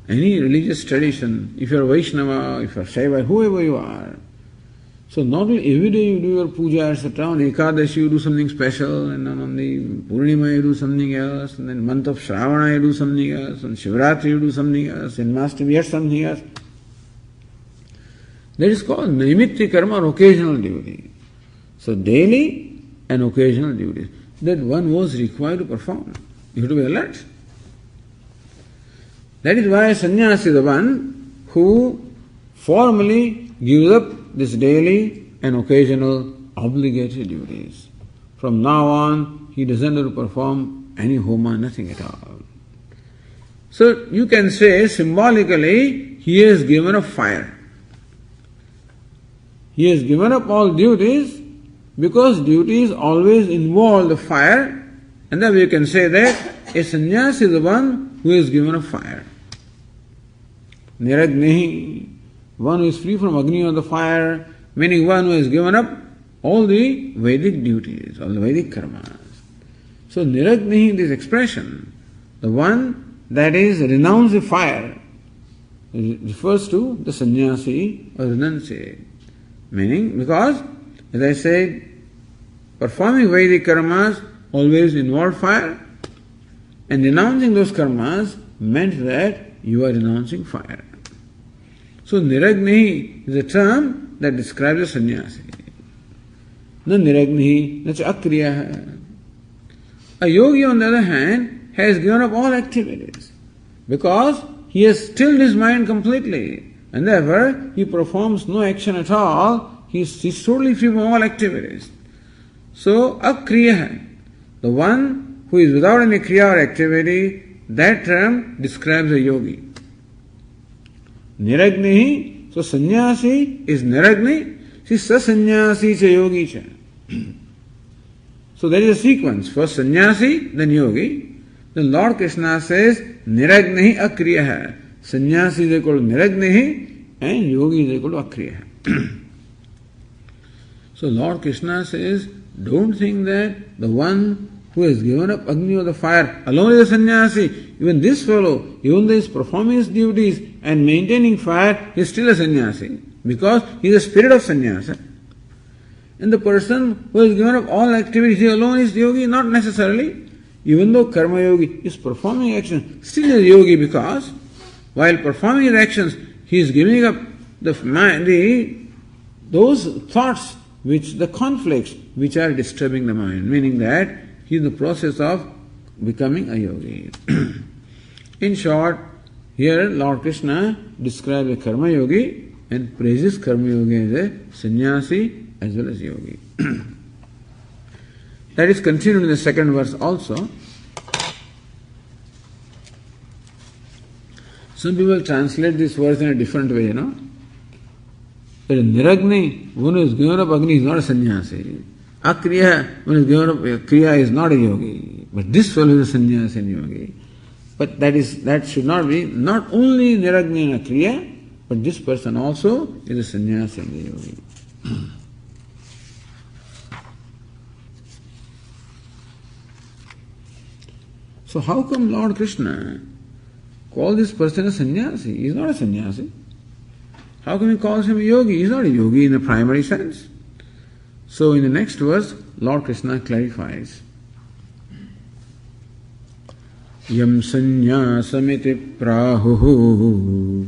any religious tradition, if you are Vaishnava, if you are Shaiva, whoever you are, so not only every day you do your puja, etc. On Ekadashi you do something special, and on the Purnima you do something else, and then month of Shravana you do something else, on Shivratri you do something else, in Mashtami yet something else. That is called Naimitya karma or occasional duty. So daily and occasional duties that one was required to perform. You have to be alert. That is why sannyasi is the one who formally gives up this daily and occasional obligatory duties. From now on, he doesn't have to perform any homa, nothing at all. So you can say symbolically, he has given up fire. He has given up all duties because duties always involve the fire, and then we can say that a sannyasi is the one who has given up fire. Niragnihi, one who is free from Agni or the fire, meaning one who has given up all the Vedic duties, all the Vedic karmas. So Niragnihi, this expression, the one that is renounced the fire, refers to the sannyasi or renunciate. Meaning, because, as I said, performing Vedic karmas always involved fire, and renouncing those karmas meant that you are renouncing fire. So Niragnihi is a term that describes a sannyasi. Na Niragnihi, na cha akriya. A yogi, on the other hand, has given up all activities because he has stilled his mind completely, and therefore he performs no action at all. He's totally free from all activities. So akriya, the one who is without any kriya or activity, that term describes a yogi. Niragnihi, so sannyasi is niragni, see sasannyasi cha yogi cha. So there is a sequence. First sannyasi, then yogi. Then Lord Krishna says, niragnihi akriya. Sannyasi is equal to niragnihi and yogi is equal to akriya. So Lord Krishna says, don't think that the one who has given up Agni or the fire alone is a sannyasi. Even this fellow, even though he is performing his duties and maintaining fire, he is still a sannyasi because he is a spirit of sannyasa. And the person who has given up all activities, he alone is yogi? Not necessarily. Even though karma yogi is performing action, still is yogi because while performing his actions, he is giving up those thoughts the conflicts which are disturbing the mind, meaning that he is in the process of becoming a yogi. In short, here Lord Krishna describes a karma yogi and praises karma yogi as a sannyasi as well as yogi. That is continued in the second verse also. Some people translate this verse in a different way, That a niragni, one who is given up Agni, is not a sannyasi. Akriya, one who is given up Kriya, is not a yogi. But this fellow is a sannyasi and yogi. But that should not be, not only niragni and Akriya, but this person also is a sannyasi and a yogi. So how come Lord Krishna call this person a sannyasi? He is not a sannyasi. How come he calls him a yogi? He is not a yogi in the primary sense. So in the next verse, Lord Krishna clarifies. Yam sanyasamiti prahuhu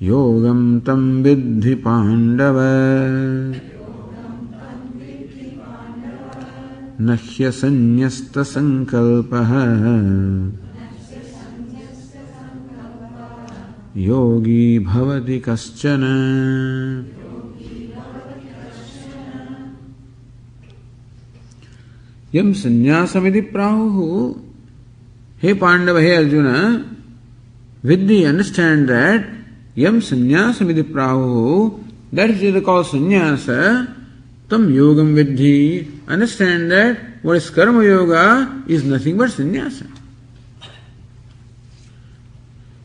yogam tam vidhi pandava nahya sanyasta sankalpaha yogi bhavati kaschana. Yam sanyasamiti prahuhu. Hey Pandava, hey Arjuna, Vidhi, understand that yam sanyasamiti prahuhu, that which is called sannyasa, tam yogam vidhi. Understand that what is karma yoga is nothing but sannyasa.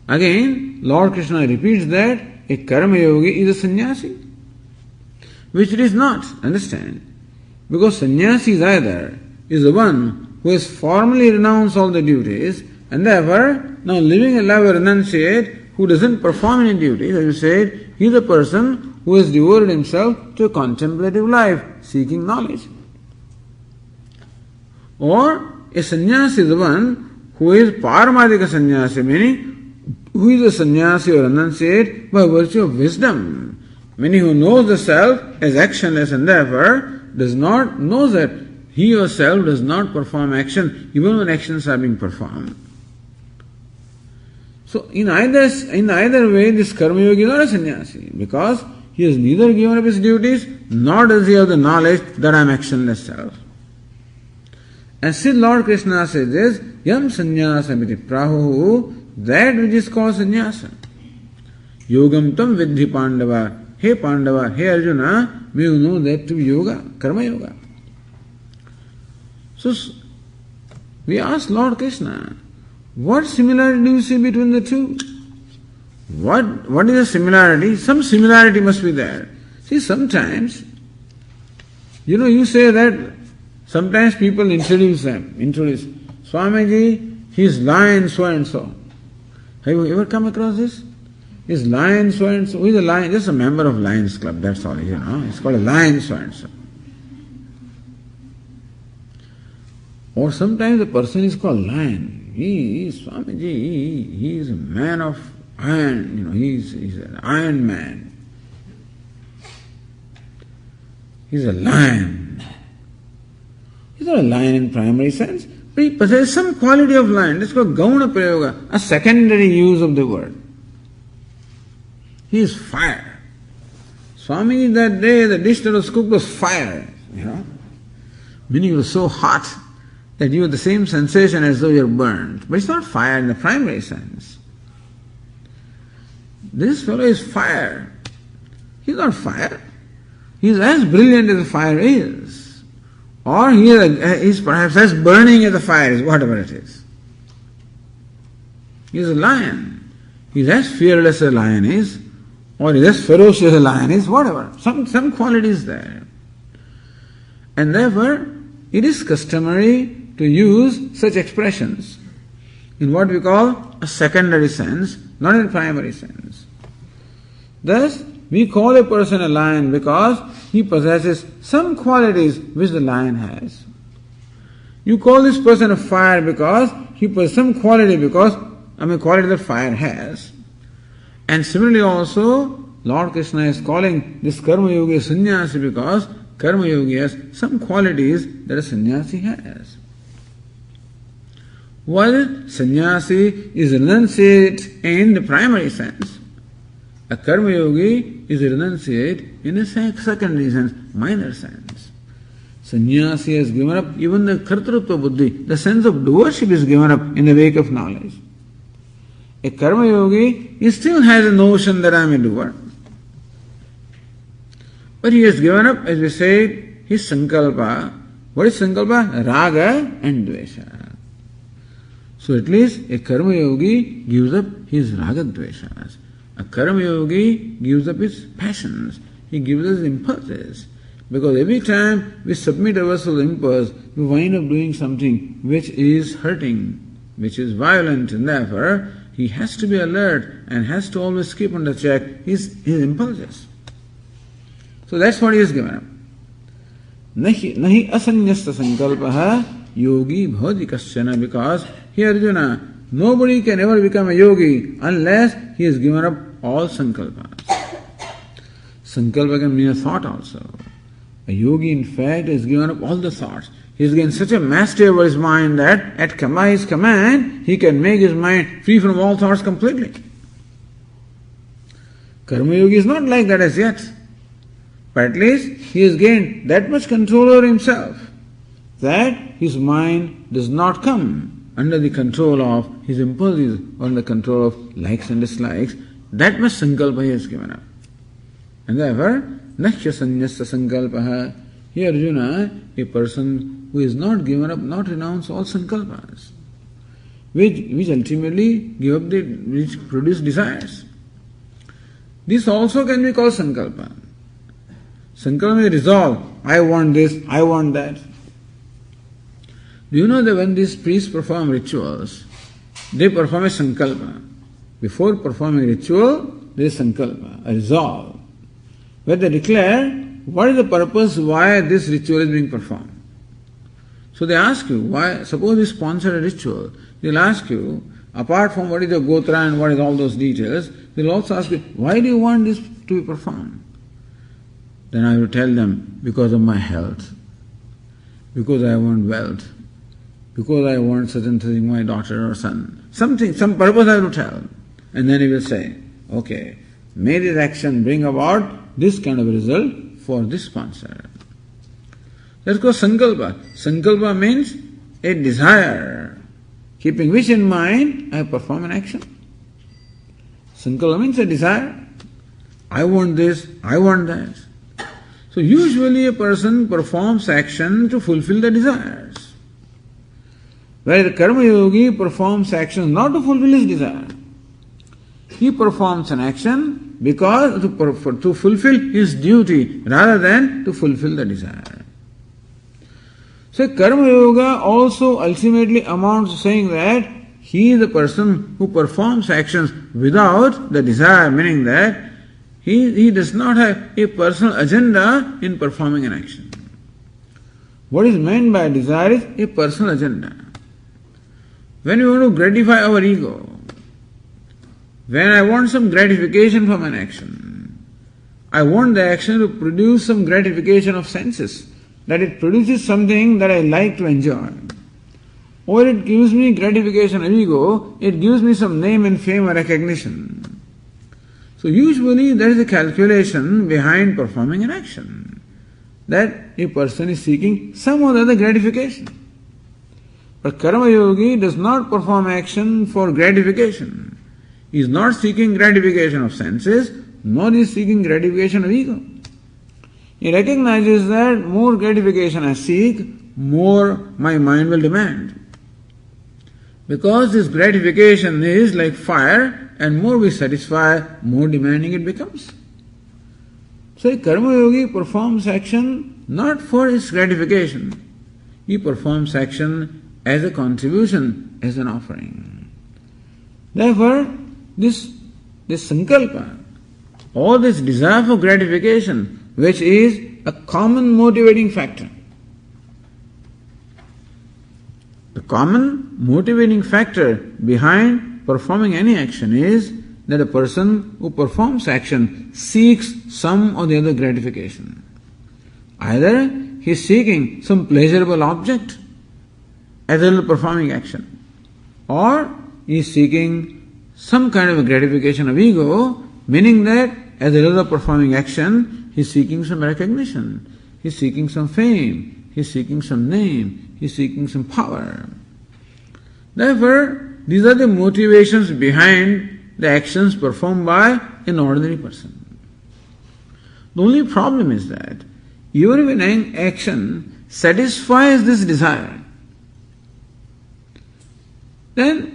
Again, Lord Krishna repeats that a karma yogi is a sannyasi, which it is not. Understand? Because sannyasi is the one who has formally renounced all the duties and therefore now living a life of renunciate who doesn't perform any duties. As you said, he is a person who has devoted himself to a contemplative life, seeking knowledge. Or a sannyasi is the one who is paramadika sannyasi, meaning who is a sannyasi or renunciate by virtue of wisdom, meaning who knows the self as actionless and therefore does not know that he or self does not perform action even when actions are being performed. So in either way this karma yogi is not a sannyasi because he has neither given up his duties nor does he have the knowledge that I am actionless self. And still Lord Krishna says this, yam sanyasamiti prahuhu, that which is called sannyasa. Yogam tam vidhi Pandava. Hey Pandava, hey Arjuna, may you know that to be yoga, karma yoga. So we ask Lord Krishna, what similarity do you see between the two? What is the similarity? Some similarity must be there. See, sometimes, you say that sometimes people introduce Swamiji, he is lion so and so. Have you ever come across this? Is lion so and so? Who is a lion? Just a member of Lions Club, that's all, It's called a lion so and so. Or sometimes the person is called lion. He is Swamiji, he is a man of iron, he's an iron man. He's a lion. He's not a lion in primary sense, but he possesses some quality of lion. That's called Gauna Prayoga, a secondary use of the word. He is fire. Swamiji, that day, the dish that was cooked was fire, Meaning it was so hot that you have the same sensation as though you're burned. But it's not fire in the primary sense. This fellow is fire. He's not fire. He's as brilliant as the fire is. Or he is perhaps as burning as the fire is, whatever it is. He's a lion. He's as fearless as a lion is, or he's as ferocious as a lion is, whatever. Some quality is there. And therefore, it is customary to use such expressions in what we call a secondary sense, not in a primary sense. Thus, we call a person a lion because he possesses some qualities which the lion has. You call this person a fire because he possesses some quality quality that fire has. And similarly also, Lord Krishna is calling this karma yogi sannyasi because karma yogi has some qualities that a sannyasi has. While sannyasi is renunciate in the primary sense, a karma yogi is renunciate in a secondary sense, minor sense. Sannyasi has given up even the kartrutva buddhi, the sense of doership is given up in the wake of knowledge. A karma yogi, he still has a notion that I am a doer. But he has given up, as we say, his sankalpa. What is sankalpa? Raga and dvesha. So at least a karma yogi gives up his raga dveshas. A karma yogi gives up his passions. He gives us impulses. Because every time we submit ourselves to impulse, we wind up doing something which is hurting, which is violent, and therefore he has to be alert and has to always keep under check his impulses. So that's what he has given up. Nahi asanyasta sankalpaha yogi bhavati kasyana, because here Arjuna, nobody can ever become a yogi unless he has given up all sankalpas. Sankalpa can mean a thought also. A yogi, in fact, has given up all the thoughts. He has gained such a mastery over his mind that at his command, he can make his mind free from all thoughts completely. Karma yogi is not like that as yet. But at least he has gained that much control over himself that his mind does not come under the control of his impulses or under the control of likes and dislikes. That much sankalpa he has given up. And therefore, Nahya sanyasta sankalpaha. Here Arjuna, a person who is not given up, not renounced all sankalpas, which ultimately give up which produce desires. This also can be called sankalpa. Sankalpa means resolve. I want this, I want that. Do you know that when these priests perform rituals, they perform a sankalpa. Before performing ritual, there is sankalpa, a resolve, where they declare what is the purpose why this ritual is being performed. So they ask you, why? Suppose you sponsor a ritual, they'll ask you, apart from what is your gotra and what is all those details, they'll also ask you, why do you want this to be performed? Then I will tell them, because of my health, because I want wealth, because I want certain thing, my daughter or son. Some purpose I will tell. And then he will say, okay, may this action bring about this kind of result for this sponsor. Let's go sankalpa. Sankalpa means a desire, keeping which in mind I perform an action. Sankalpa means a desire. I want this, I want that. So usually a person performs action to fulfill the desires, whereas the karma yogi performs action not to fulfill his desire. He performs an action because to fulfill his duty rather than to fulfill the desire. So karma yoga also ultimately amounts to saying that he is the person who performs actions without the desire, meaning that he does not have a personal agenda in performing an action. What is meant by desire is a personal agenda. When we want to gratify our ego, when I want some gratification from an action, I want the action to produce some gratification of senses, that it produces something that I like to enjoy. Or it gives me gratification of ego, it gives me some name and fame or recognition. So usually there is a calculation behind performing an action, that a person is seeking some or other gratification. But karma yogi does not perform action for gratification. He is not seeking gratification of senses, nor is seeking gratification of ego. He recognizes that more gratification I seek, more my mind will demand. Because this gratification is like fire, and more we satisfy, more demanding it becomes. So a karma yogi performs action not for his gratification. He performs action as a contribution, as an offering. Therefore, this sankalpa, all this desire for gratification, which is a common motivating factor. The common motivating factor behind performing any action is that a person who performs action seeks some or the other gratification. Either he is seeking some pleasurable object as a performing action, or he is seeking some kind of a gratification of ego, meaning that as a result of performing action, he is seeking some recognition, he is seeking some fame, he is seeking some name, he is seeking some power. Therefore, these are the motivations behind the actions performed by an ordinary person. The only problem is that even if an action satisfies this desire, then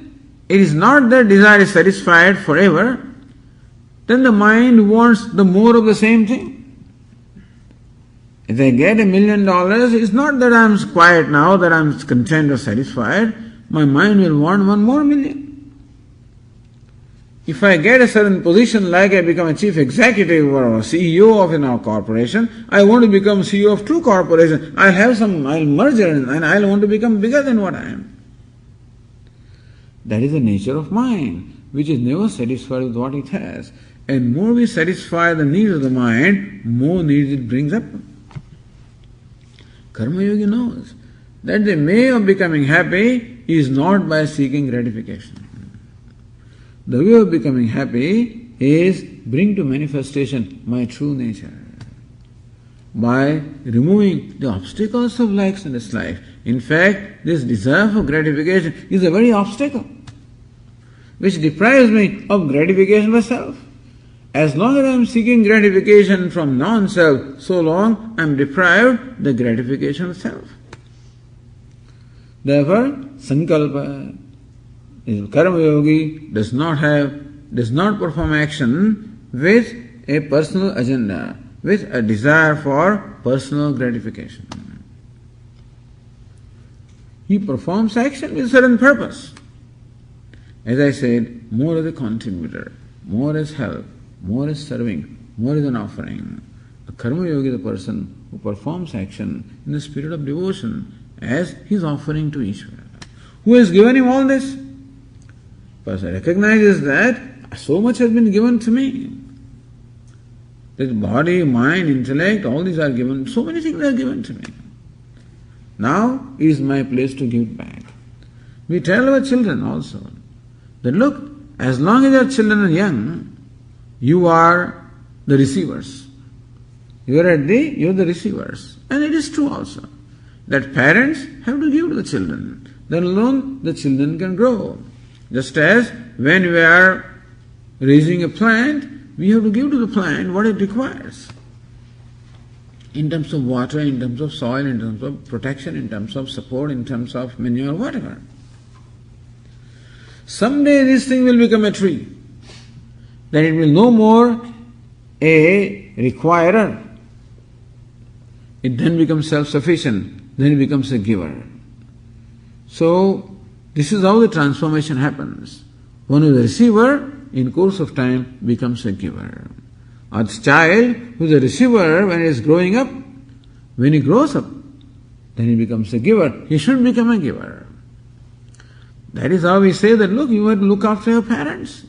it is not that desire is satisfied forever, then the mind wants the more of the same thing. If I get $1 million, it's not that I'm quiet now, that I'm content or satisfied. My mind will want one more million. If I get a certain position, like I become a chief executive or a CEO of a corporation, I want to become CEO of 2 corporations. I'll merge it and I'll want to become bigger than what I am. That is the nature of mind, which is never satisfied with what it has. And more we satisfy the needs of the mind, more needs it brings up. Karma Yogi knows that the way of becoming happy is not by seeking gratification. The way of becoming happy is bring to manifestation my true nature. By removing the obstacles of likes and dislikes. In fact, this desire for gratification is a very obstacle which deprives me of gratification by self. As long as I am seeking gratification from non-self, so long I am deprived the gratification of self. Therefore, sankalpa, karma yogi does not perform action with a personal agenda, with a desire for personal gratification. He performs action with a certain purpose. As I said, more as a contributor, more as help, more as serving, more as an offering. A karma yogi is a person who performs action in the spirit of devotion as his offering to Ishvara. Who has given him all this? Person recognizes that so much has been given to me. That body, mind, intellect, all these are given, so many things are given to me. Now is my place to give back. We tell our children also that look, as long as your children are young, you are the receivers. You are the receivers. And it is true also that parents have to give to the children. Then alone the children can grow. Just as when we are raising a plant, we have to give to the plant what it requires. In terms of water, in terms of soil, in terms of protection, in terms of support, in terms of manure, whatever. Someday this thing will become a tree. Then it will no more a requirer. It then becomes self-sufficient. Then it becomes a giver. So, this is how the transformation happens. One who is a receiver, in course of time, becomes a giver. A child who is a receiver, when he is growing up, when he grows up, then he becomes a giver. He should become a giver. That is how we say that, look, you have to look after your parents.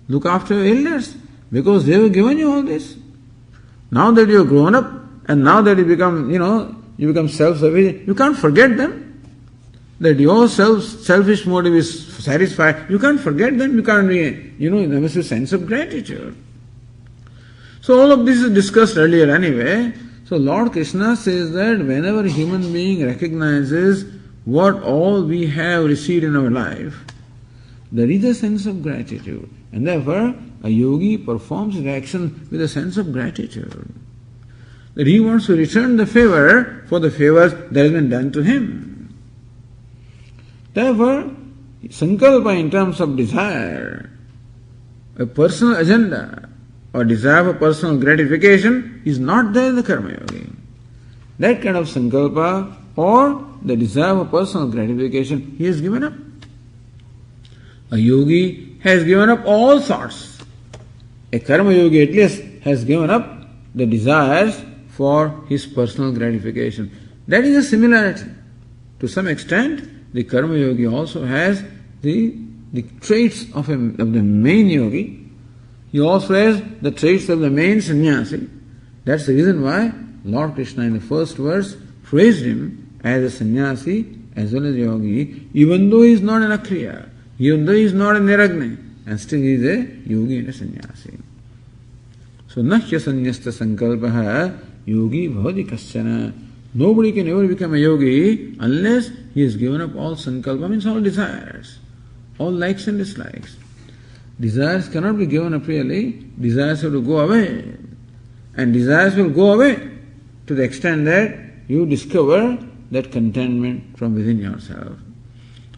Look after your elders, because they have given you all this. Now that you have grown up, and now that you become, you become self-sufficient, you can't forget them. That your selfish motive is satisfied, you can't forget them, you can't be, there must be a sense of gratitude. So all of this is discussed earlier anyway. So Lord Krishna says that whenever a human being recognizes what all we have received in our life, there is a sense of gratitude. And therefore, a yogi performs his action with a sense of gratitude. That he wants to return the favor for the favors that has been done to him. Therefore, sankalpa in terms of desire, a personal agenda, or desire for personal gratification is not there in the karma yogi. That kind of sankalpa or the desire for personal gratification he has given up. A yogi has given up all sorts. A karma yogi at least has given up the desires for his personal gratification. That is a similarity. To some extent, the karma yogi also has the traits of the main yogi. He also has the traits of the main sannyasi. That's the reason why Lord Krishna in the first verse praised him as a sannyasi as well as yogi, even though he is not an akriya, even though he is not a niragni, and still he is a yogi and a sannyasi. So, nahya sannyasta sankalpaha yogi bhavati kaschana. Nobody can ever become a yogi unless he has given up all sankalpa, means all desires, all likes and dislikes. Desires cannot be given up really, desires have to go away. And desires will go away to the extent that you discover that contentment from within yourself.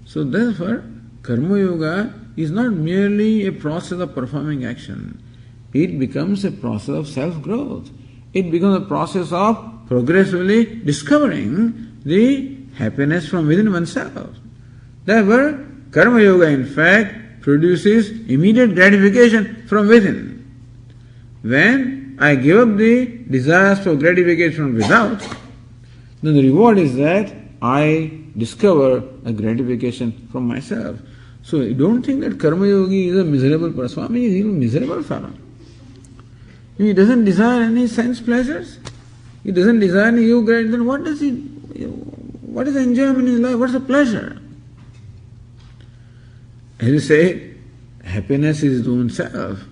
So therefore, Karma Yoga is not merely a process of performing action. It becomes a process of self-growth. It becomes a process of progressively discovering the happiness from within oneself. Therefore, Karma Yoga in fact produces immediate gratification from within. When I give up the desires for gratification from without, then the reward is that I discover a gratification from myself. So you don't think that Karma Yogi is a miserable person. Swami is even a miserable fellow. He doesn't desire any sense pleasures. He doesn't desire any ego gratitude. Then what is the enjoyment in his life? What's the pleasure? As you say, happiness is his own self.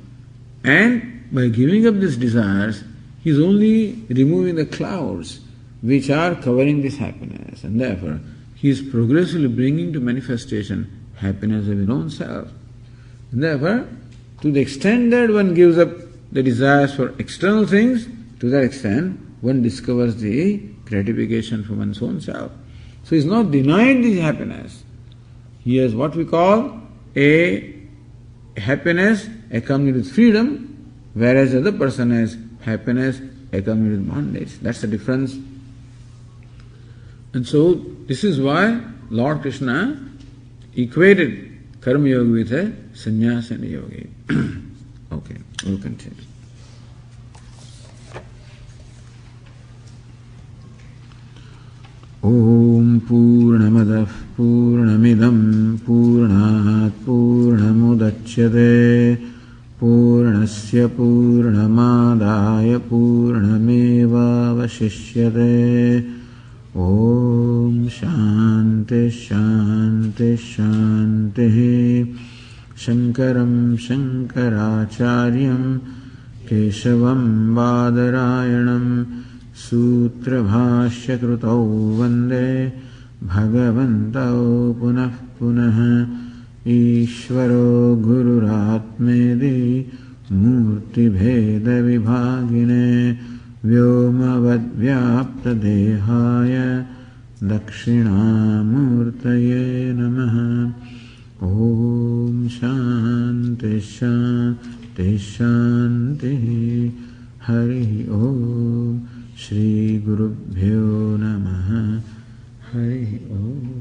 And by giving up these desires, he is only removing the clouds which are covering this happiness. And therefore, he is progressively bringing to manifestation happiness of his own self. And therefore, to the extent that one gives up the desires for external things, to that extent, one discovers the gratification for one's own self. So he is not denied this happiness. He has what we call a happiness accompanied with freedom, whereas the other person has happiness accompanied with bondage. That's the difference. And so this is why Lord Krishna equated Karma Yoga with a sannyas and a yogi. Okay, we'll continue. Om Purnamadah Purnamidam Purnat Purnamudachyate Purnasya Purnamadaya Purnameva Vashishyate. Om Shanti Shanti Shanti. Shankaram Shankaracharyam Keshavam Badarayanam Sutra Bhashya Krutau Vande Bhagavantau Punah Punah Ishvaro Gururatmedi Murti Bheda Vibhagine Vyomavad Vyapta Dehaya Dakshinamurtaye Namaha. Om Shanti Shanti Shanti. Hari Om. Shri Gurubhyo Namaha. Hari Om.